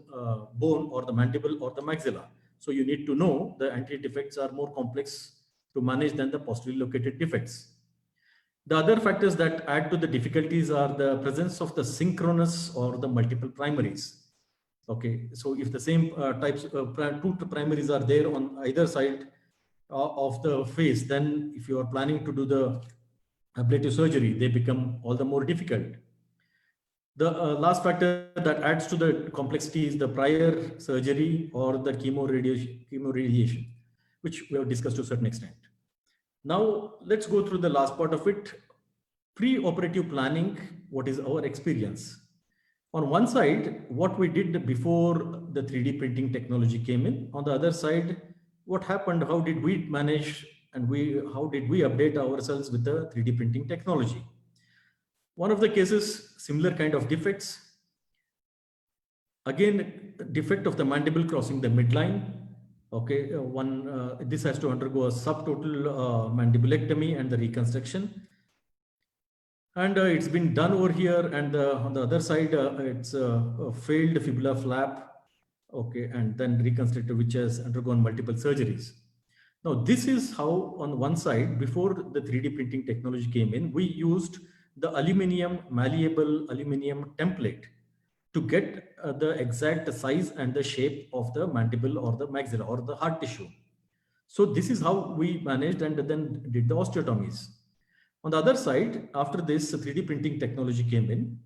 bone or the mandible or the maxilla. So you need to know the anterior defects are more complex to manage than the posterior located defects. The other factors that add to the difficulties are the presence of the synchronous or the multiple primaries. Okay, so if the same types of two primaries are there on either side of the face, then if you are planning to do the ablative surgery, they become all the more difficult. The last factor that adds to the complexity is the prior surgery or the chemoradiation, which we have discussed to a certain extent. Now, let's go through the last part of it. Pre-operative planning, what is our experience? On one side, what we did before the 3D printing technology came in. On the other side, what happened, how did we manage, and how did we update ourselves with the 3D printing technology? One of the cases, similar kind of defects. Again, defect of the mandible crossing the midline. Okay, this has to undergo a subtotal mandibulectomy and the reconstruction. And it's been done over here, and on the other side, it's a failed fibula flap, okay, and then reconstructed, which has undergone multiple surgeries. Now, this is how on one side, before the 3D printing technology came in, we used the malleable aluminum template to get the exact size and the shape of the mandible or the maxilla or the hard tissue. So this is how we managed and then did the osteotomies. On the other side, after this 3D printing technology came in,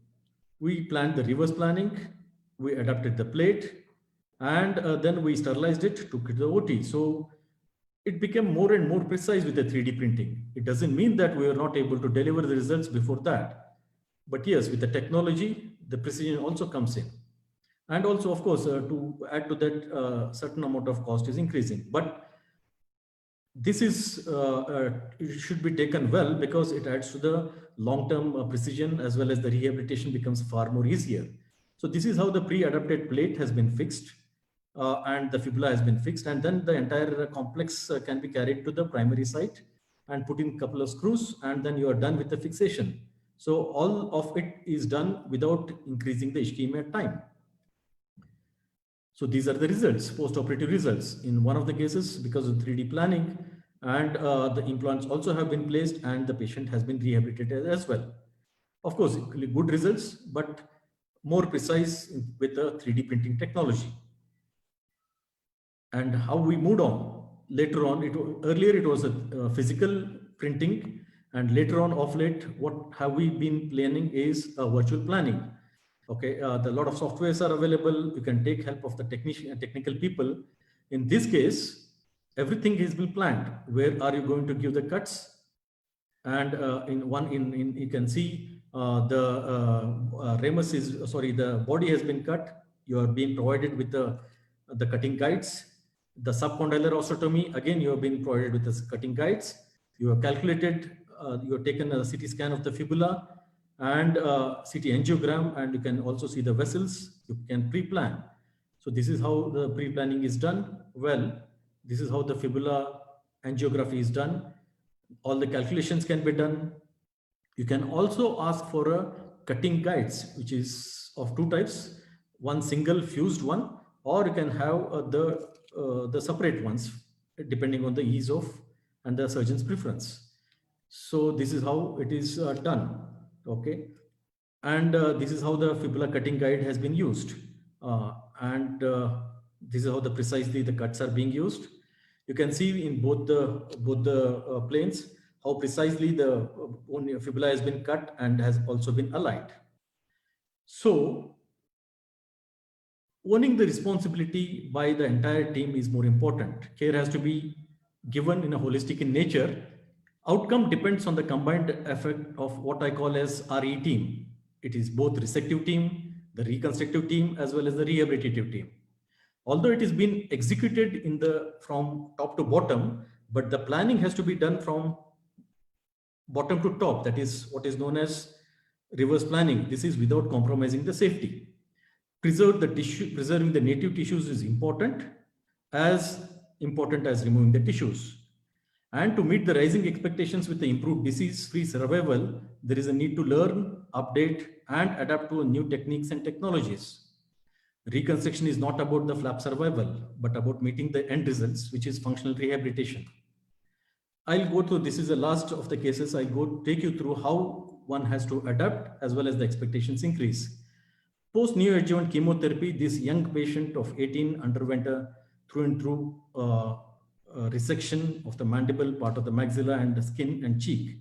we planned the reverse planning, we adapted the plate, and then we sterilized it, took it to the OT. So it became more and more precise with the 3D printing. It doesn't mean that we are not able to deliver the results before that. But yes, with the technology, the precision also comes in. And also, of course, to add to that, certain amount of cost is increasing. But this is it should be taken well because it adds to the long-term precision, as well as the rehabilitation becomes far more easier. So this is how the pre-adapted plate has been fixed and the fibula has been fixed, and then the entire complex can be carried to the primary site and put in a couple of screws, and then you are done with the fixation. So all of it is done without increasing the ischemia time. So these are the results, post-operative results. In one of the cases, because of 3D planning, and the implants also have been placed and the patient has been rehabilitated as well. Of course, good results, but more precise with the 3D printing technology. And how we moved on. Later on, earlier it was a physical printing, and later on, of late, what have we been planning is virtual planning. Okay, a lot of softwares are available. You can take help of the technical people. In this case, everything has been planned. Where are you going to give the cuts? And you can see the ramus is, sorry, the body has been cut. You are being provided with the cutting guides. The subcondylar osteotomy, again, you have been provided with the cutting guides. You have calculated, you have taken a CT scan of the fibula and CT angiogram, and you can also see the vessels. You can pre-plan. So this is how the pre-planning is done. Well, this is how the fibula angiography is done. All the calculations can be done. You can also ask for a cutting guides, which is of two types, one single fused one, or you can have the separate ones, depending on the ease of and the surgeon's preference. So this is how it is done. Okay, and this is how the fibula cutting guide has been used, and this is how precisely the cuts are being used. You can see in both the planes how precisely the fibula has been cut and has also been aligned. So owning the responsibility by the entire team is more important. Care has to be given in a holistic in nature. Outcome depends on the combined effect of what I call as RE team. It is both resective team, the reconstructive team, as well as the rehabilitative team. Although it is being executed from top to bottom, but the planning has to be done from bottom to top. That is what is known as reverse planning. This is without compromising the safety. Preserving the native tissues is important as removing the tissues. And to meet the rising expectations with the improved disease-free survival, there is a need to learn, update, and adapt to new techniques and technologies. Reconstruction is not about the flap survival, but about meeting the end results, which is functional rehabilitation. I'll go through, this is the last of the cases. I'll take you through how one has to adapt as well as the expectations increase. Post neoadjuvant chemotherapy, this young patient of 18 underwent a through and through resection of the mandible, part of the maxilla and the skin and cheek,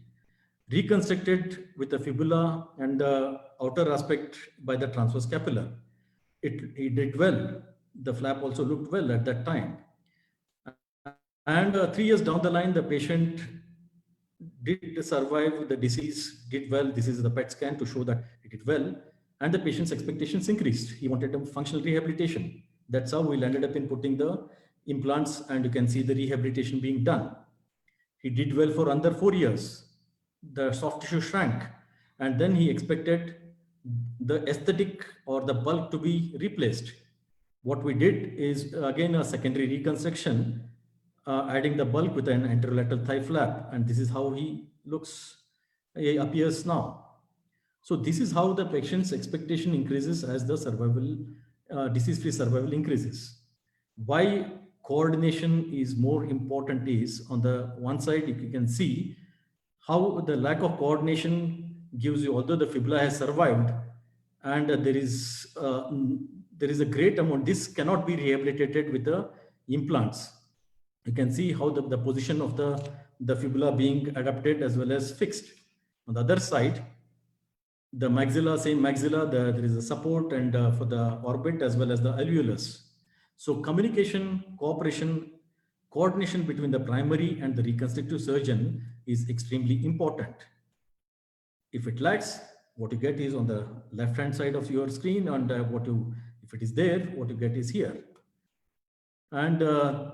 reconstructed with the fibula and the outer aspect by the transverse scapula. It did well. The flap also looked well at that time. And 3 years down the line, the patient did survive the disease, did well. This is the PET scan to show that it did well. And the patient's expectations increased. He wanted a functional rehabilitation. That's how we landed up in putting the implants, and you can see the rehabilitation being done. He did well for under 4 years. The soft tissue shrank, and then he expected the aesthetic or the bulk to be replaced. What we did is again a secondary reconstruction, adding the bulk with an anterolateral thigh flap, and this is how he appears now. So this is how the patient's expectation increases as the survival, disease-free survival increases. Why coordination is more important is, on the one side, you can see how the lack of coordination gives you, although the fibula has survived, and there is a great amount, this cannot be rehabilitated with the implants. You can see how the position of the fibula being adapted as well as fixed. On the other side, the maxilla, same maxilla, there is a support and for the orbit as well as the alveolus. So communication, cooperation, coordination between the primary and the reconstructive surgeon is extremely important. If it lacks, what you get is on the left-hand side of your screen, and if it is there, what you get is here. And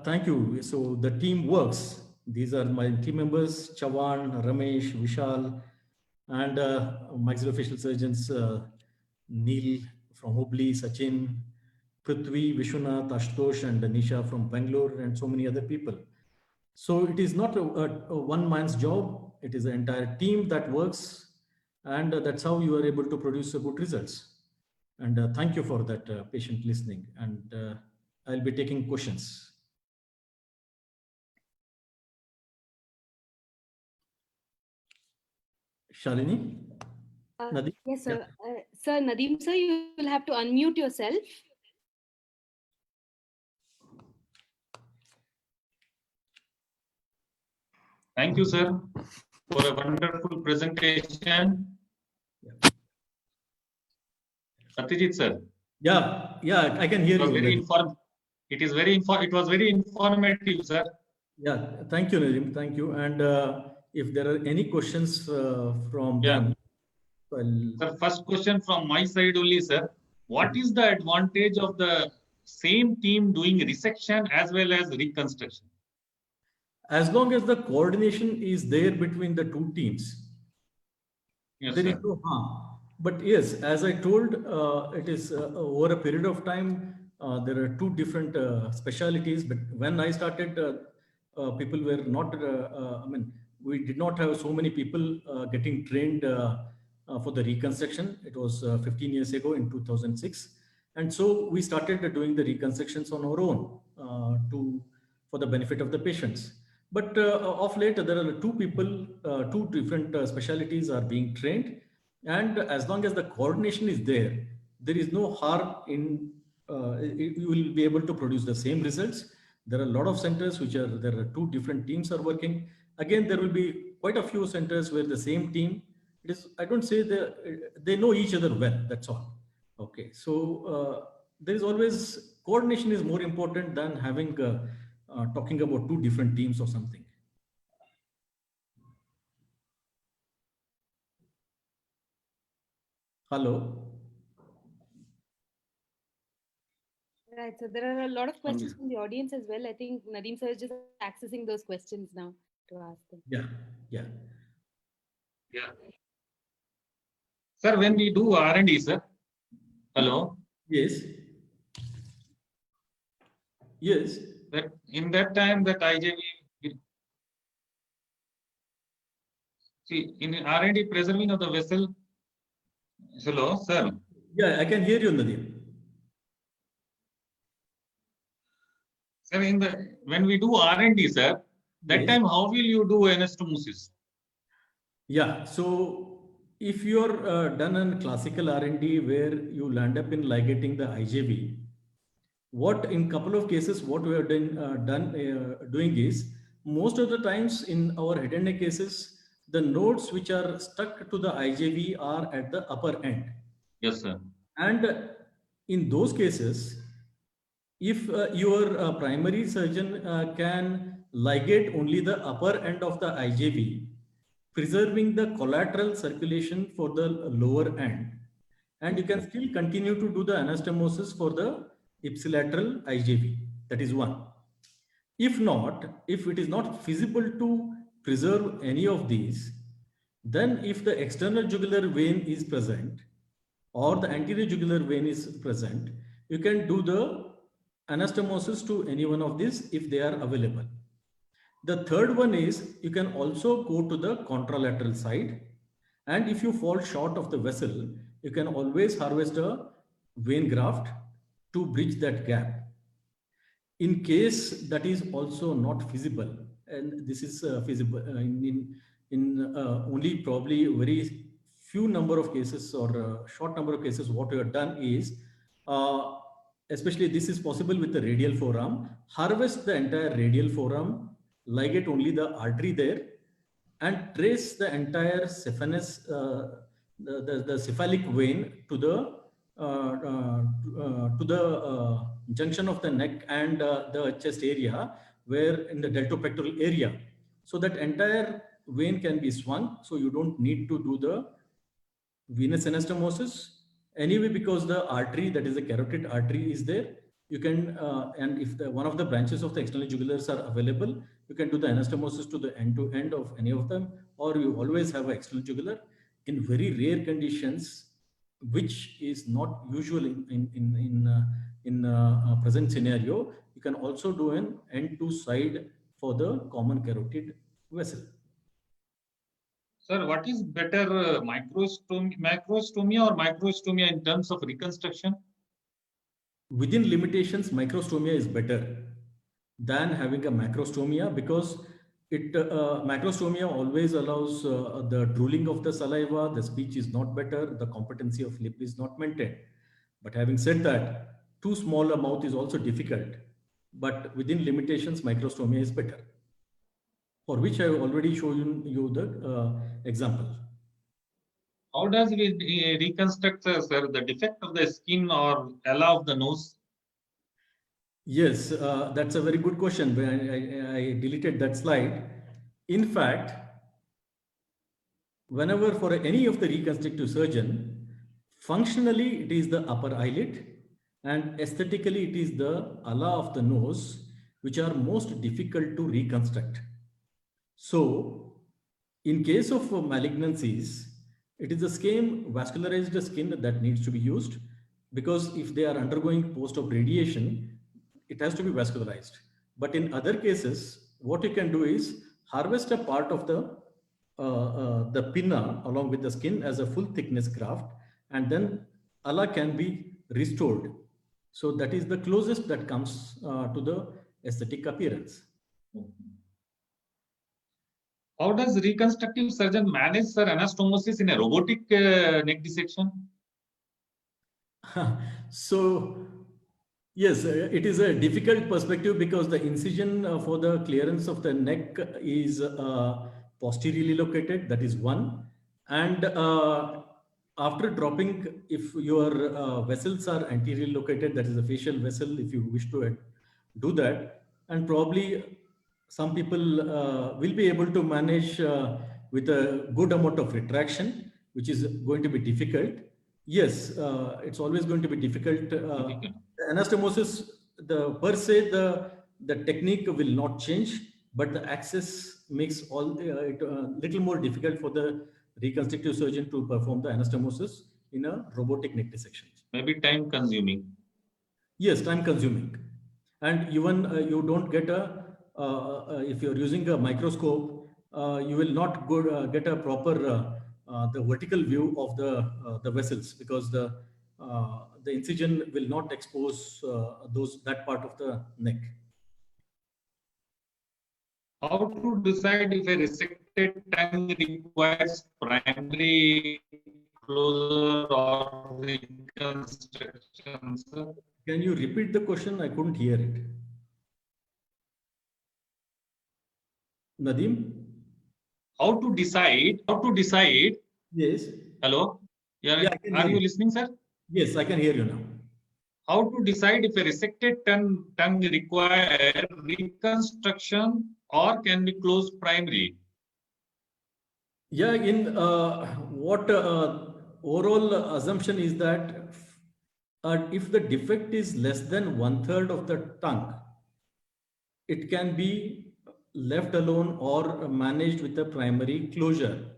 thank you. So the team works. These are my team members: Chavan, Ramesh, Vishal, and maxillofacial surgeons Neil from Hubli, Sachin, Prithvi, Vishwanath, Ashutosh, and Nisha from Bangalore, and so many other people. So it is not a one man's job. It is an entire team that works, and that's how you are able to produce good results. And thank you for that patient listening. And I'll be taking questions. Shalini? Nadeem? Yes, sir. Yeah. Sir, Nadeem, sir, you will have to unmute yourself. Thank you, sir, for a wonderful presentation. Satyajit, sir. Yeah, I can hear you. It was very informative, sir. Yeah, thank you, Nadeem. Thank you. And if there are any questions from them. Sir, first question from my side only, sir. What is the advantage of the same team doing resection as well as reconstruction? As long as the coordination is there between the two teams, yes, there is no harm. But yes, as I told, it is over a period of time, there are two different specialities. But when I started, people were not, we did not have so many people getting trained for the reconstruction. It was 15 years ago in 2006. And so we started doing the reconstructions on our own for the benefit of the patients. But of late, there are two different specialties are being trained. And as long as the coordination is there, there is no harm in, you will be able to produce the same results. There are a lot of centers there are two different teams are working. Again, there will be quite a few centers where the same team, I don't say they know each other well, that's all. Okay, so there is always, coordination is more important than having, talking about two different teams or something. Hello. Right, so there are a lot of questions from the audience as well. I think Nadeem sir is just accessing those questions now to ask them. Yeah. Sir, when we do R&D, sir. Hello. Yes. That in that time that IJV, see, in R&D preserving of the vessel. Hello, sir. Yeah, I can hear you, Nadeem. Sir, when we do R&D, sir, that time how will you do anastomosis? Yeah, so if you're done a classical R&D where you land up in ligating the IJV, what in couple of cases, what we have doing is, most of the times in our head and neck cases, the nodes which are stuck to the IJV are at the upper end. Yes, sir. And in those cases, if your primary surgeon can ligate only the upper end of the IJV, preserving the collateral circulation for the lower end, and you can still continue to do the anastomosis for the ipsilateral IJV. That is one. If not, if it is not feasible to preserve any of these, then if the external jugular vein is present or the anterior jugular vein is present, you can do the anastomosis to any one of these if they are available. The third one is you can also go to the contralateral side, and if you fall short of the vessel, you can always harvest a vein graft to bridge that gap. In case that is also not feasible, and this is feasible in only probably very few number of cases or short number of cases, what we have done is, especially this is possible with the radial forearm, harvest the entire radial forearm, ligate only the artery there, and trace the entire saphenous, the cephalic vein to the junction of the neck and the chest area, where in the deltopectoral area, so that entire vein can be swung. So you don't need to do the venous anastomosis anyway, because the artery, that is the carotid artery, is there. You can and if one of the branches of the external jugulars are available, you can do the anastomosis to the end to end of any of them, or you always have an external jugular. In very rare conditions, which is not usual in present scenario, you can also do an end to side for the common carotid vessel. Sir, what is better, macrostomia or microstomia in terms of reconstruction? Within limitations, microstomia is better than having a macrostomia, because macrostomia always allows the drooling of the saliva, the speech is not better, the competency of lip is not maintained. But having said that, too small a mouth is also difficult, but within limitations, microstomia is better, for which I have already shown you the example. How does we reconstruct, sir, the defect of the skin or ala of the nose? Yes, that's a very good question. I deleted that slide. In fact, whenever for any of the reconstructive surgeon, functionally it is the upper eyelid, and aesthetically it is the ala of the nose, which are most difficult to reconstruct. So in case of malignancies, it is the same vascularized skin that needs to be used, because if they are undergoing post-op radiation, it has to be vascularized. But in other cases, what you can do is harvest a part of the pinna along with the skin as a full thickness graft, and then ala can be restored. So that is the closest that comes to the aesthetic appearance. How does reconstructive surgeon manage, sir, anastomosis in a robotic neck dissection? So yes, it is a difficult perspective, because the incision for the clearance of the neck is posteriorly located. That is one. And after dropping, if your vessels are anteriorly located, that is a facial vessel, if you wish to do that, and probably some people will be able to manage with a good amount of retraction, which is going to be difficult. Yes, it's always going to be difficult. Anastomosis, per se, the technique will not change, but the access makes it a little more difficult for the reconstructive surgeon to perform the anastomosis in a robotic neck dissection. Maybe time consuming. Yes, time consuming. And even you don't get if you're using a microscope, you will not get a proper the vertical view of the vessels, because the incision will not expose that part of the neck. How to decide if a resected resected tongue requires primary closure or reconstruction, sir? Can you repeat the question? I couldn't hear it. Nadeem? How to decide? Yes. Hello? Yeah, I can Are hear you you. listening, sir? Yes, I can hear you now. How to decide if a resected tongue require reconstruction or can be closed primary? Yeah, in what overall assumption is that if the defect is less than 1/3 of the tongue, it can be left alone or managed with a primary closure.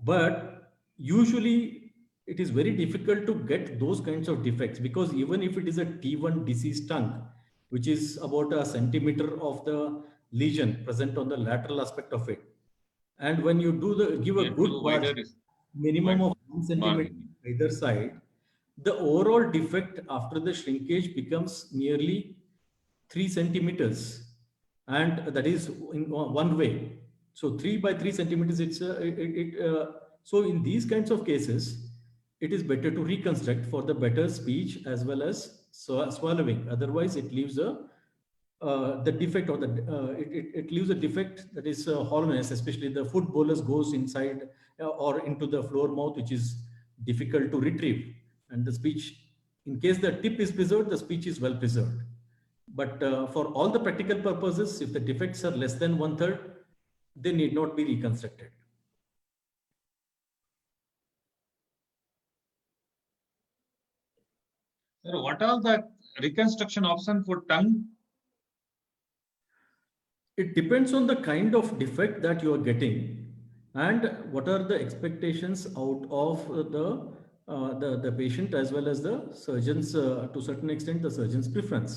But usually it is very difficult to get those kinds of defects, because even if it is a T1 diseased tongue, which is about a centimeter of the lesion present on the lateral aspect of it, and when you give a good margin, minimum of 1 centimeter either side, the overall defect after the shrinkage becomes nearly 3 centimeters, and that is in one way. So 3 by 3 centimeters, so in these kinds of cases, it is better to reconstruct for the better speech as well as swallowing. Otherwise, it leaves the defect, or it leaves a defect, that is hollowness, especially the food bolus goes inside or into the floor mouth, which is difficult to retrieve. And the speech, in case the tip is preserved, the speech is well preserved. But for all the practical purposes, if the defects are less than 1/3, they need not be reconstructed. Sir, what are the reconstruction options for tongue? It depends on the kind of defect that you are getting and what are the expectations out of the patient as well as the surgeon's, to a certain extent, the surgeon's preference.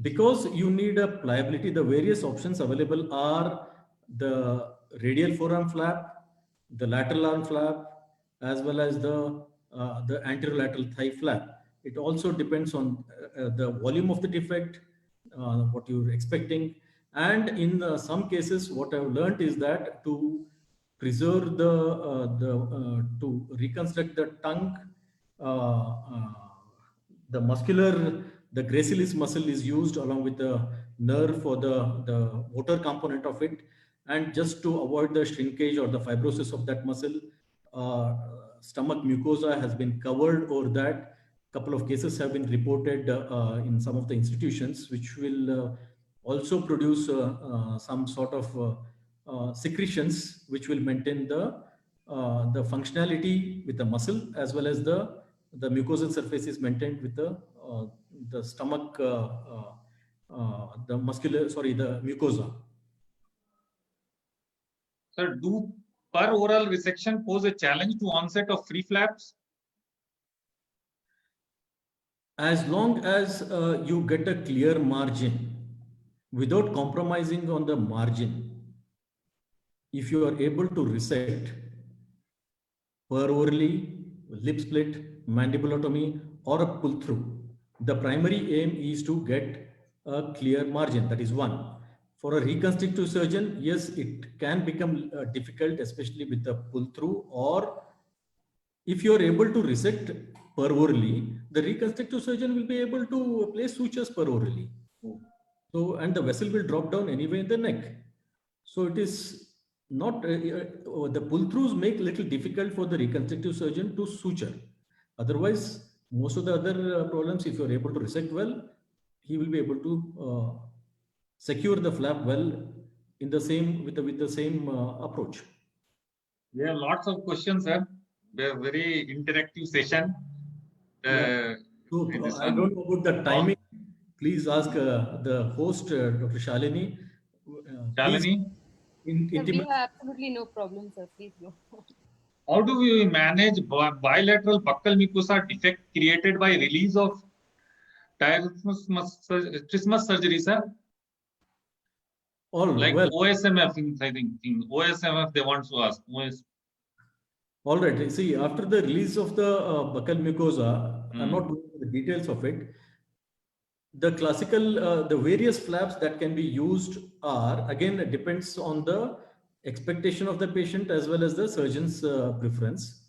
Because you need a pliability, the various options available are the radial forearm flap, the lateral arm flap, as well as the anterolateral thigh flap. It also depends on the volume of the defect, what you're expecting. And in some cases, what I've learned is that to preserve to reconstruct the tongue, the gracilis muscle is used along with the nerve for the motor component of it. And just to avoid the shrinkage or the fibrosis of that muscle, stomach mucosa has been covered over that. Couple of cases have been reported in some of the institutions, which will also produce some sort of secretions, which will maintain the functionality with the muscle, as well as the mucosal surface is maintained with the stomach, the mucosa. Sir, do per oral resection pose a challenge to onset of free flaps? As long as you get a clear margin without compromising on the margin, if you are able to resect per orally, lip split, mandibulotomy, or a pull through, the primary aim is to get a clear margin. That is one. For a reconstructive surgeon, yes, it can become difficult, especially with the pull through, or if you are able to resect per orally, the reconstructive surgeon will be able to place sutures per orally. So, and the vessel will drop down anyway in the neck. So it is not, the pull-throughs make little difficult for the reconstructive surgeon to suture. Otherwise, most of the other problems, if you are able to resect well, he will be able to secure the flap well in the same, with the same approach. We have lots of questions, sir. We have very interactive session. So, I don't know about the timing. Please ask the host, Dr. Shalini. Shalini? We have absolutely no problem, sir. Please go. How do we manage bilateral buccal mucosa defect created by release of trismus surgery, sir? Like well, OSMF, I think. In OSMF, they want to ask. All right. See, after the release of the buccal mucosa, I'm not going into the details of it. The classical, the various flaps that can be used are, again, it depends on the expectation of the patient as well as the surgeon's preference.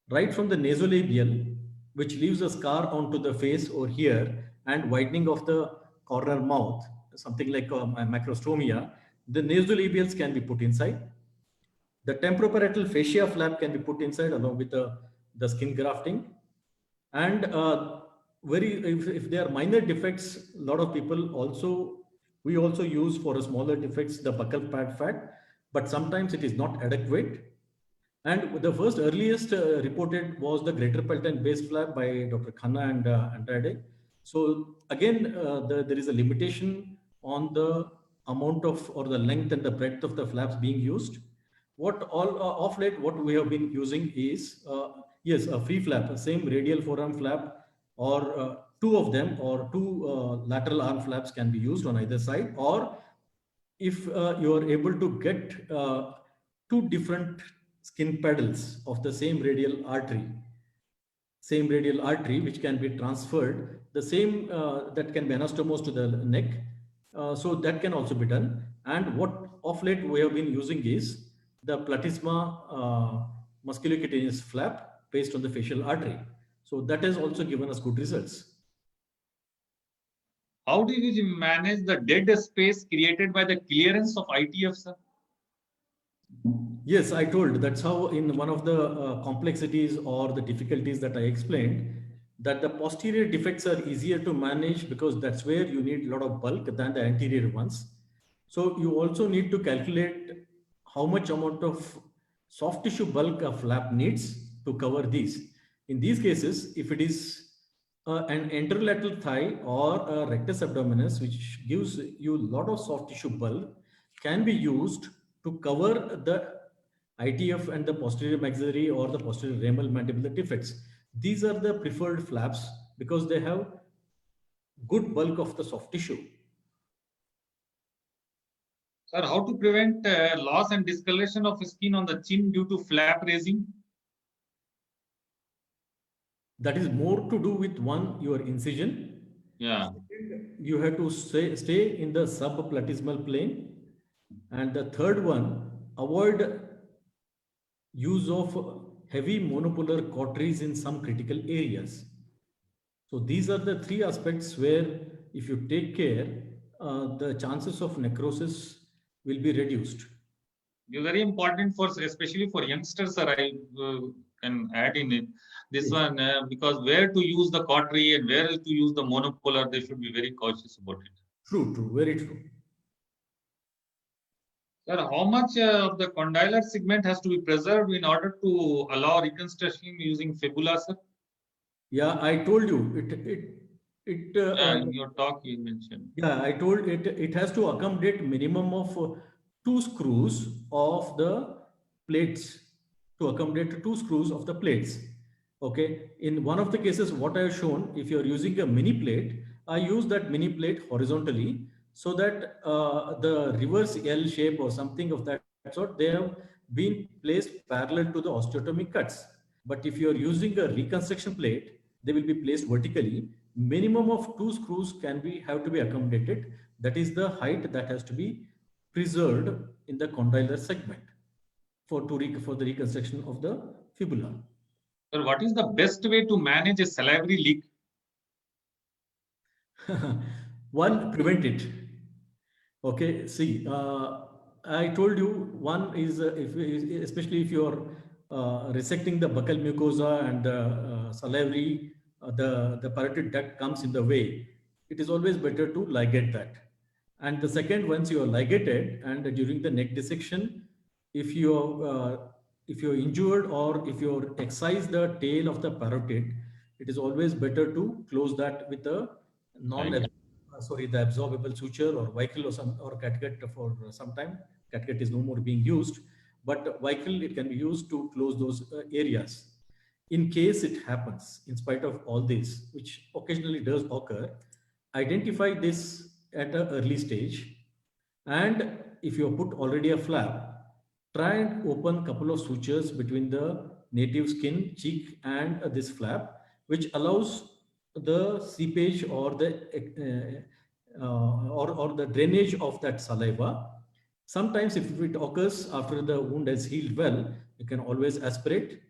Right from the nasolabial, which leaves a scar onto the face or here, and widening of the corner mouth, something like macrostomia, the nasolabials can be put inside. The temporoparietal fascia flap can be put inside along with the skin grafting. And if there are minor defects, a lot of people we also use for a smaller defects the buccal pad fat, but sometimes it is not adequate. And the first earliest reported was the greater pelton base flap by Dr. Khanna and Andrade. So again, there is a limitation on the amount of or the length and the breadth of the flaps being used. What all of late, what we have been using is yes, a free flap, a same radial forearm flap, or two of them, or two lateral arm flaps can be used on either side. Or if you are able to get two different skin pedals of the same radial artery, which can be transferred, the same that can be anastomosed to the neck. So that can also be done. And what of late we have been using is the platysma musculocutaneous flap based on the facial artery. So that has also given us good results. How do you manage the dead space created by the clearance of ITF, sir? Yes, I told. That's how in one of the complexities or the difficulties that I explained, that the posterior defects are easier to manage because that's where you need a lot of bulk than the anterior ones. So you also need to calculate how much amount of soft tissue bulk a flap needs to cover these. In these cases, if it is an anterolateral thigh or a rectus abdominis, which gives you a lot of soft tissue bulk, can be used to cover the ITF and the posterior maxillary or the posterior ramal mandibular defects. These are the preferred flaps because they have good bulk of the soft tissue. Sir, how to prevent loss and discoloration of skin on the chin due to flap raising? That is more to do with your incision. Yeah. You have to stay in the subplatysmal plane. And the third one, avoid use of heavy monopolar cauteries in some critical areas. So these are the three aspects where if you take care, the chances of necrosis will be reduced. It's very important for, especially for youngsters, sir, I can add in it. This one, because where to use the cautery and where to use the monopolar, they should be very cautious about it. True, very true. Sir, how much of the condylar segment has to be preserved in order to allow reconstruction using fibula, sir? Yeah, I told you in your talk you mentioned. Yeah, I told it has to accommodate minimum of 2 screws of the plates, to accommodate 2 screws of the plates. Okay, in one of the cases what I have shown, if you are using a mini plate, I use that mini plate horizontally so that the reverse L shape or something of that sort, they have been placed parallel to the osteotomy cuts. But if you are using a reconstruction plate, they will be placed vertically. Minimum of 2 screws have to be accommodated. That is the height that has to be preserved in the condylar segment for the reconstruction of the fibula. Sir, what is the best way to manage a salivary leak? One, prevent it. Okay, see, I told you one is especially if you are resecting the buccal mucosa and the salivary, the parotid duct comes in the way, it is always better to ligate that. And the second, once you are ligated and during the neck dissection, if you're injured or if you excise the tail of the parotid, it is always better to close that with a the absorbable suture or Vicryl or catgut for some time. Catgut is no more being used, but Vicryl, it can be used to close those areas. In case it happens, in spite of all this, which occasionally does occur, identify this at an early stage. And if you have put already a flap, try and open a couple of sutures between the native skin, cheek, and this flap, which allows the seepage or the or the drainage of that saliva. Sometimes if it occurs after the wound has healed well, you can always aspirate,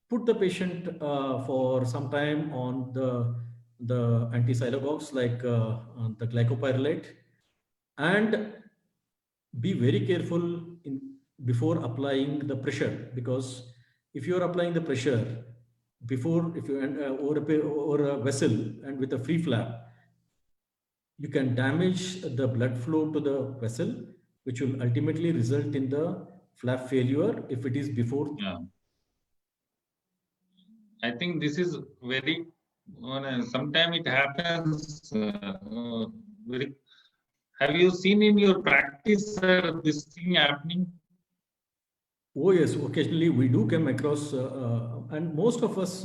put the patient for some time on the anti-sialogogues like the glycopyrrolate, and be very careful before applying the pressure, because if you are applying the pressure before, if you over a vessel and with a free flap, you can damage the blood flow to the vessel, which will ultimately result in the flap failure if it is before. Yeah. I think this is very, sometimes it happens very. Have you seen in your practice this thing happening? Oh yes, occasionally we do come across, and most of us,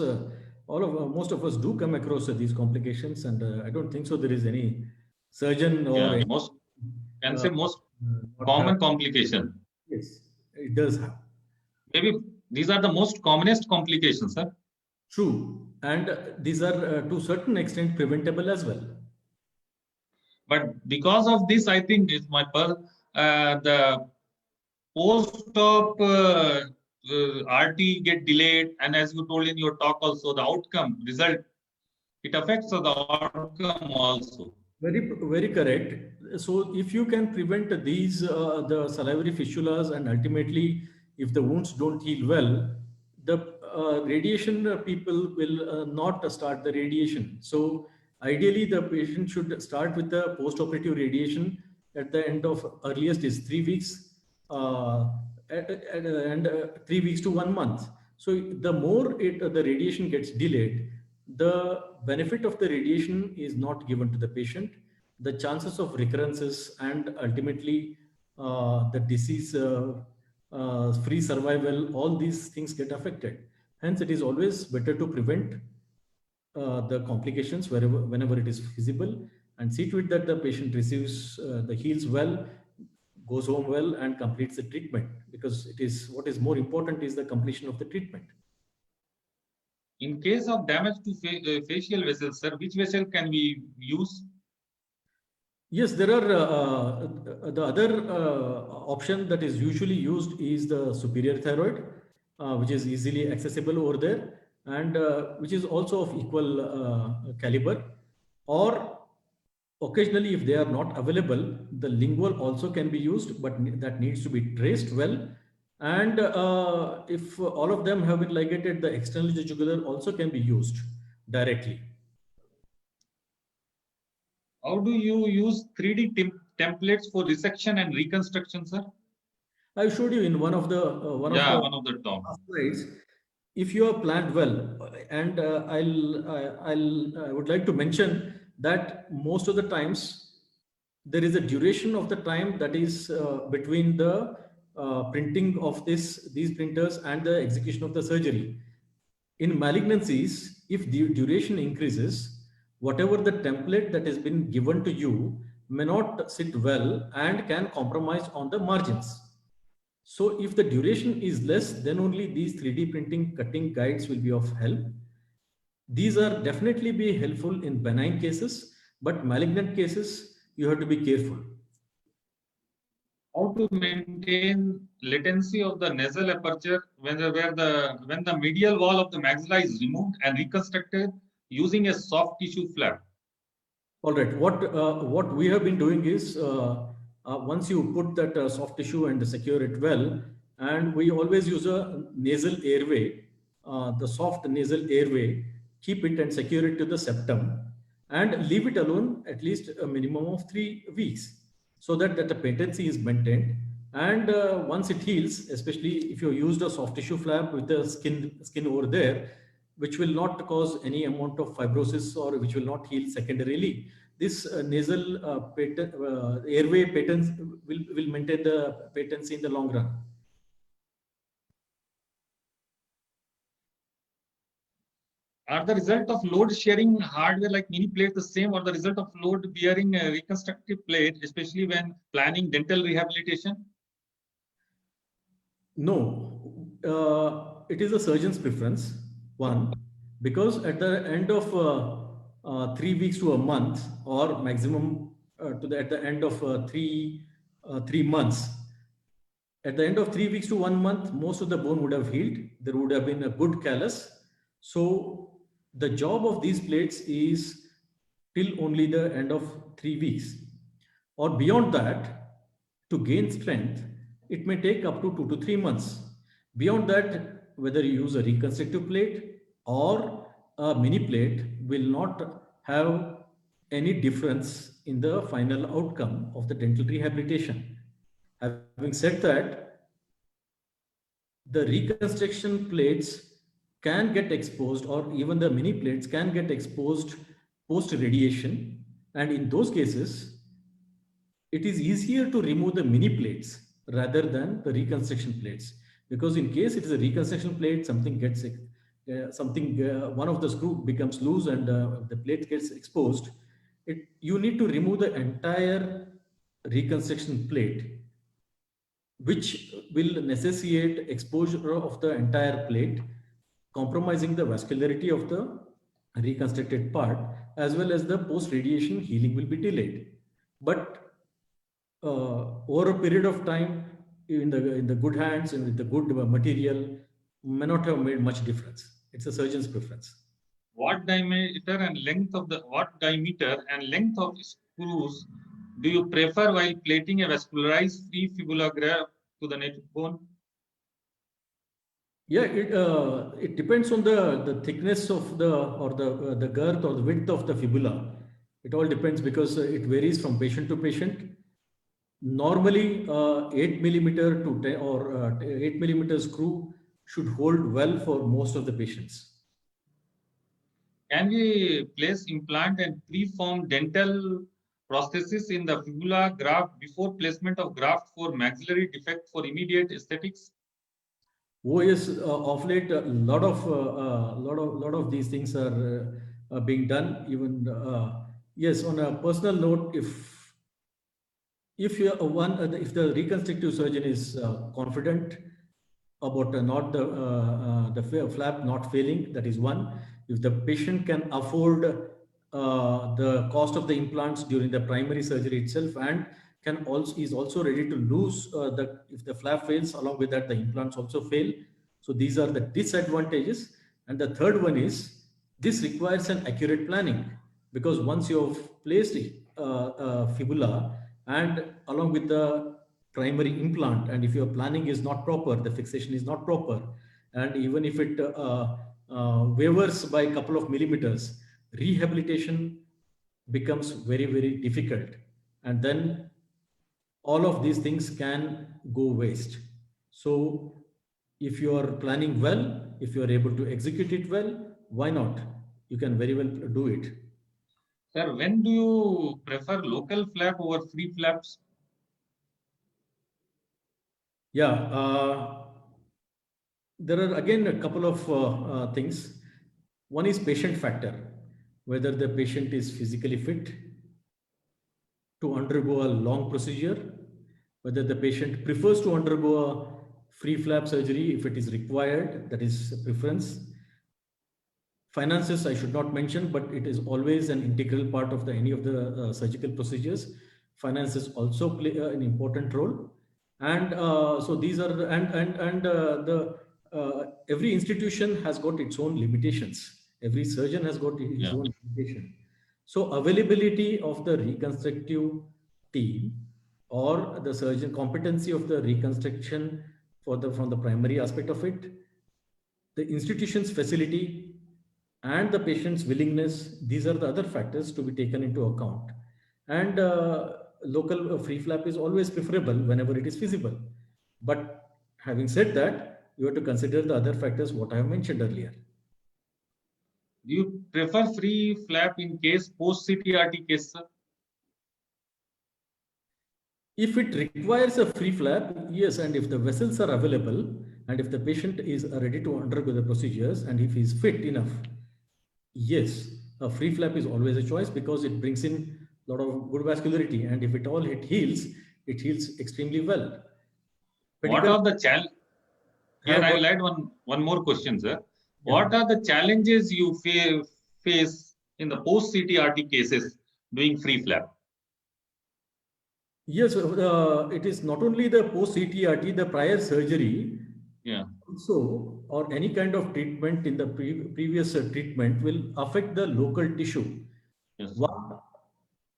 most of us do come across these complications, and I don't think so there is any surgeon or any, most can say most not common have. complication. Yes, it does have. Maybe these are the most commonest complications, sir. True, and these are to a certain extent preventable as well. But because of this, I think it's the post-op RT get delayed, and as you told in your talk also, the outcome result, it affects the outcome also. Very correct. So if you can prevent these, the salivary fistulas, and ultimately, if the wounds don't heal well, the radiation people will not start the radiation. So ideally, the patient should start with the post-operative radiation at the end of earliest is 3 weeks, and 3 weeks to 1 month. So the more the radiation gets delayed, the benefit of the radiation is not given to the patient. The chances of recurrences and ultimately the disease free survival, all these things get affected. Hence, it is always better to prevent the complications whenever it is feasible, and see to it that the patient receives the heals well, goes home well, and completes the treatment, because it is what is more important is the completion of the treatment. In case of damage to facial vessels, sir, which vessel can we use? Yes, there are the other option that is usually used is the superior thyroid, which is easily accessible over there, and which is also of equal caliber. Or occasionally, if they are not available, the lingual also can be used, but that needs to be traced well. And if all of them have been ligated, the external jugular also can be used directly. How do you use 3D templates for resection and reconstruction, sir? I showed you in one of the one of the slides. If you have planned well, and I would like to mention that most of the times there is a duration of the time that is between the printing of these printers and the execution of the surgery. In malignancies, if the duration increases, whatever the template that has been given to you may not sit well and can compromise on the margins. So if the duration is less, then only these 3D printing cutting guides will be of help. These are definitely be helpful in benign cases, but malignant cases, you have to be careful. How to maintain latency of the nasal aperture when the medial wall of the maxilla is removed and reconstructed using a soft tissue flap? All right. What we have been doing is once you put that soft tissue and secure it well, and we always use a nasal airway, the soft nasal airway, keep it and secure it to the septum, and leave it alone at least a minimum of 3 weeks, so that the patency is maintained. And once it heals, especially if you used a soft tissue flap with the skin over there, which will not cause any amount of fibrosis or which will not heal secondarily, this nasal airway patents will maintain the patency in the long run. Are the result of load sharing hardware like mini plate the same, or the result of load bearing reconstructive plate, especially when planning dental rehabilitation? No, it is a surgeon's preference, one, because at the end of 3 weeks to a month, or maximum at the end of 3 months, At the end of 3 weeks to 1 month, most of the bone would have healed. There would have been a good callus. So the job of these plates is till only the end of 3 weeks. Or beyond that, to gain strength, it may take up to 2 to 3 months. Beyond that, whether you use a reconstructive plate or a mini plate will not have any difference in the final outcome of the dental rehabilitation. Having said that, the reconstruction plates can get exposed, or even the mini plates can get exposed post radiation. And in those cases, it is easier to remove the mini plates rather than the reconstruction plates. Because in case it is a reconstruction plate, something gets one of the screw becomes loose and the plate gets exposed. You need to remove the entire reconstruction plate, which will necessitate exposure of the entire plate, compromising the vascularity of the reconstructed part, as well as the post-radiation healing will be delayed. But over a period of time, in the good hands and with the good material, may not have made much difference. It's a surgeon's preference. What diameter and length of screws do you prefer while plating a vascularized free fibula graft to the native bone? Yeah, it depends on the thickness of the girth or the width of the fibula. It all depends because it varies from patient to patient. Normally, 8 millimeter to 10 or 8 millimeter screw should hold well for most of the patients. Can we place implant and preform dental prosthesis in the fibula graft before placement of graft for maxillary defect for immediate aesthetics? Oh yes, of late, a lot of these things are being done. Even yes, on a personal note, if the reconstructive surgeon is confident about not the flap not failing, that is one. If the patient can afford the cost of the implants during the primary surgery itself, and is also ready to lose if the flap fails, along with that the implants also fail. So these are the disadvantages. And the third one is this requires an accurate planning, because once you have placed fibula and along with the primary implant, and if your planning is not proper, the fixation is not proper, and even if it wavers by a couple of millimeters, rehabilitation becomes very, very difficult. And then all of these things can go waste. So if you are planning well, if you are able to execute it well, why not? You can very well do it. Sir, when do you prefer local flap over free flaps? Yeah, there are again a couple of things. One is patient factor, whether the patient is physically fit to undergo a long procedure, whether the patient prefers to undergo a free flap surgery if it is required, that is a preference. Finances, I should not mention, but it is always an integral part of any of the surgical procedures. Finances also play an important role. And so these are, every institution has got its own limitations. Every surgeon has got his own limitation. So availability of the reconstructive team or the surgeon competency of the reconstruction from the primary aspect of it, the institution's facility and the patient's willingness, these are the other factors to be taken into account. And local free flap is always preferable whenever it is feasible. But having said that, you have to consider the other factors what I have mentioned earlier. Do you prefer free flap in case post-CTRT case, sir? If it requires a free flap, yes, and if the vessels are available, and if the patient is ready to undergo the procedures, and if he is fit enough, yes, a free flap is always a choice because it brings in a lot of good vascularity, and if it heals extremely well. What are the challenges? Here I will add one more question, sir. Yeah. What are the challenges you face in the post-CTRT cases doing free flap? Yes, it is not only the post-CTRT, the prior surgery. Yeah. Also, or any kind of treatment in the previous treatment will affect the local tissue. Yes. One,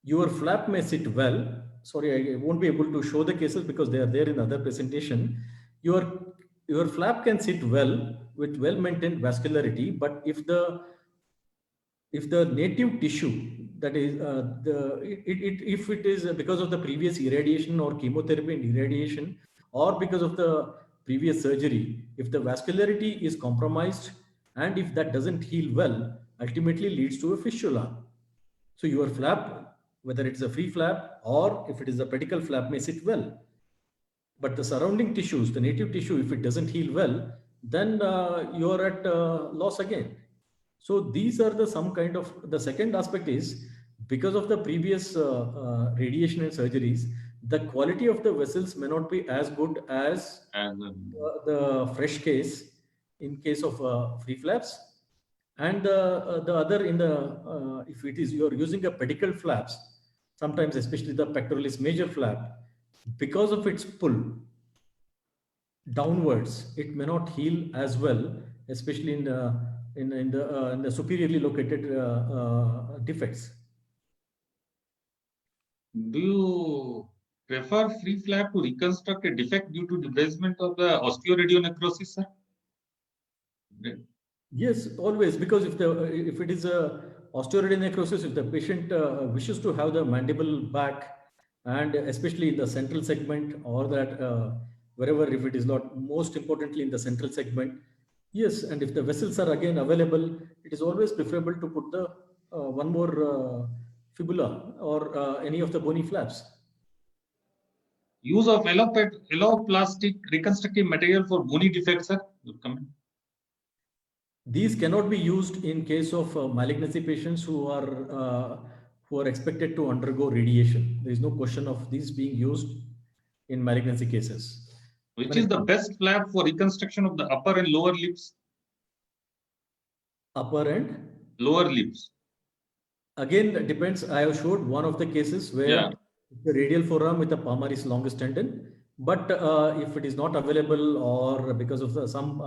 your flap may sit well. Sorry, I won't be able to show the cases because they are there in other presentation. Your flap can sit well with well-maintained vascularity, but if the native tissue, that is if it is because of the previous irradiation or chemotherapy and irradiation, or because of the previous surgery, if the vascularity is compromised and if that doesn't heal well, ultimately leads to a fistula. So your flap, whether it's a free flap or if it is a pedicle flap, may sit well, but the surrounding tissues, the native tissue, if it doesn't heal well, then you are at loss again. So these are the some kind of, the second aspect is because of the previous radiation and surgeries, the quality of the vessels may not be as good as the fresh case in case of free flaps. And the other in the, if it is you're using a pedicle flaps, sometimes especially the pectoralis major flap, because of its pull downwards, it may not heal as well, especially in the superiorly located defects. Do you prefer free flap to reconstruct a defect due to debasement of the osteoradionecrosis, sir? Yes, always, because if it is a osteoradionecrosis, if the patient wishes to have the mandible back, and especially in the central segment, or that wherever, if it is not, most importantly in the central segment, yes, and if the vessels are again available, it is always preferable to put the one more fibula or any of the bony flaps. Use of alloplastic reconstructive material for bony defects, sir? These cannot be used in case of malignancy patients who are expected to undergo radiation. There is no question of these being used in malignancy cases. Which is the best flap for reconstruction of the upper and lower lips? Upper and lower lips. Again, it depends. I have showed one of the cases where the radial forearm with the palmaris longus tendon, but if it is not available or because of some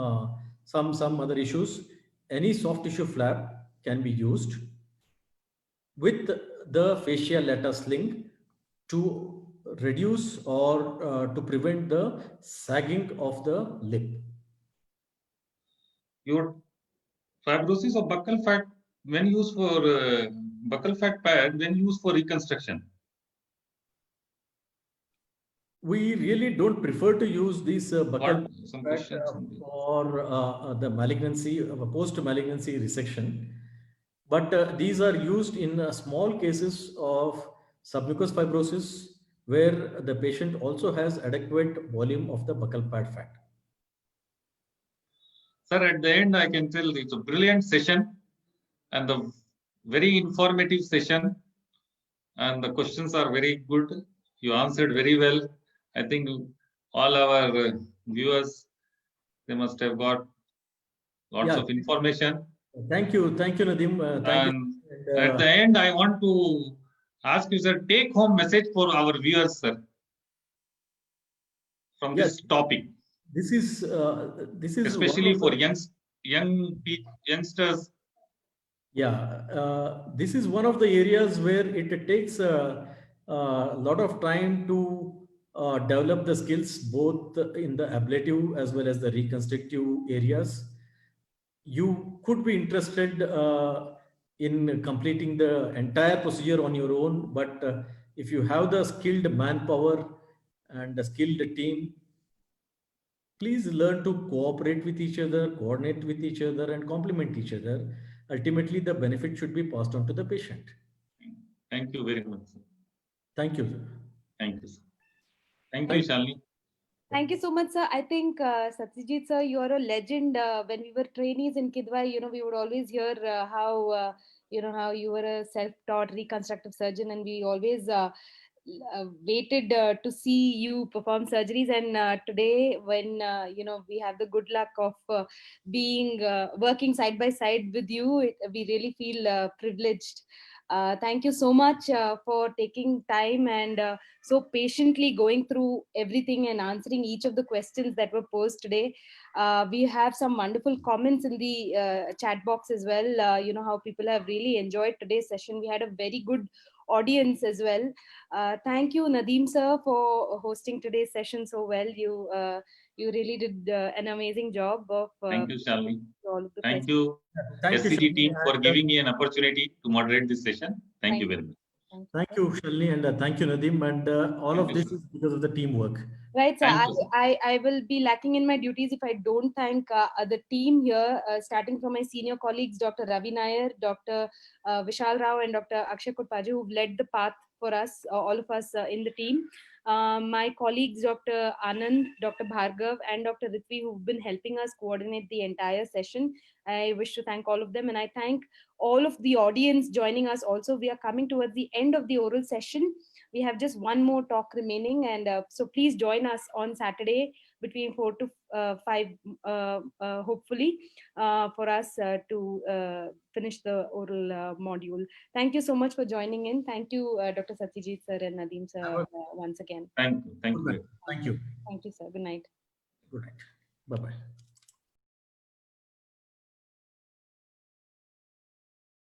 other issues, any soft tissue flap can be used with the fascia lata sling to reduce or to prevent the sagging of the lip. Your fibrosis of buccal fat, when used for buccal fat pad, when used for reconstruction? We really don't prefer to use these buccal fat for the malignancy, post-malignancy resection. But these are used in small cases of submucous fibrosis where the patient also has adequate volume of the buccal pad fat. Sir, at the end, I can tell it's a brilliant session and a very informative session. And the questions are very good. You answered very well. I think all our viewers, they must have got lots of information. Thank you, Nadeem. Thank you. At the end, I want to ask you, sir, take home message for our viewers, sir, from this topic. This is especially for youngsters. Yeah, this is one of the areas where it takes a lot of time to develop the skills, both in the ablative as well as the reconstructive areas. You could be interested in completing the entire procedure on your own, but if you have the skilled manpower and the skilled team, please learn to cooperate with each other, coordinate with each other, and complement each other. Ultimately, the benefit should be passed on to the patient. Thank you very much, sir. Thank you, sir. Thank you, sir. Thank you, Shalini. Thank you so much, sir. I think, Satyajit, sir, you are a legend. When we were trainees in Kidwai, we would always hear how you were a self-taught reconstructive surgeon, and we always waited to see you perform surgeries. And today, when we have the good luck of being working side by side with you, we really feel privileged. Thank you so much for taking time and so patiently going through everything and answering each of the questions that were posed today. We have some wonderful comments in the chat box as well. How people have really enjoyed today's session. We had a very good audience as well. Thank you, Nadeem sir, for hosting today's session so well. You really did an amazing job of thank you, Shalini. all of the Thank questions. you, Thank you, SCG team, for Shalini, giving me an opportunity to moderate this session. Thank you very much. Thank you, Shalini, and thank you, Nadeem. And all Thank of you, this sir. is because of the teamwork. Right, so Thank you, sir. I will be lacking in my duties if I don't thank the team here, starting from my senior colleagues, Dr. Ravi Nair, Dr. Vishal Rao, and Dr. Akshay Kurpaji, who've led the path for us, all of us in the team. My colleagues, Dr. Anand, Dr. Bhargav, and Dr. Ritvi, who've been helping us coordinate the entire session. I wish to thank all of them, and I thank all of the audience joining us also. We are coming towards the end of the oral session. We have just one more talk remaining, and so please join us on Saturday between 4 to 5, hopefully, for us to finish the oral module. Thank you so much for joining in. Thank you, Dr. Satyajit sir and Nadeem sir, once again. Thank you. Thank you. Thank you. Thank you, sir. Good night. Good night. Bye-bye.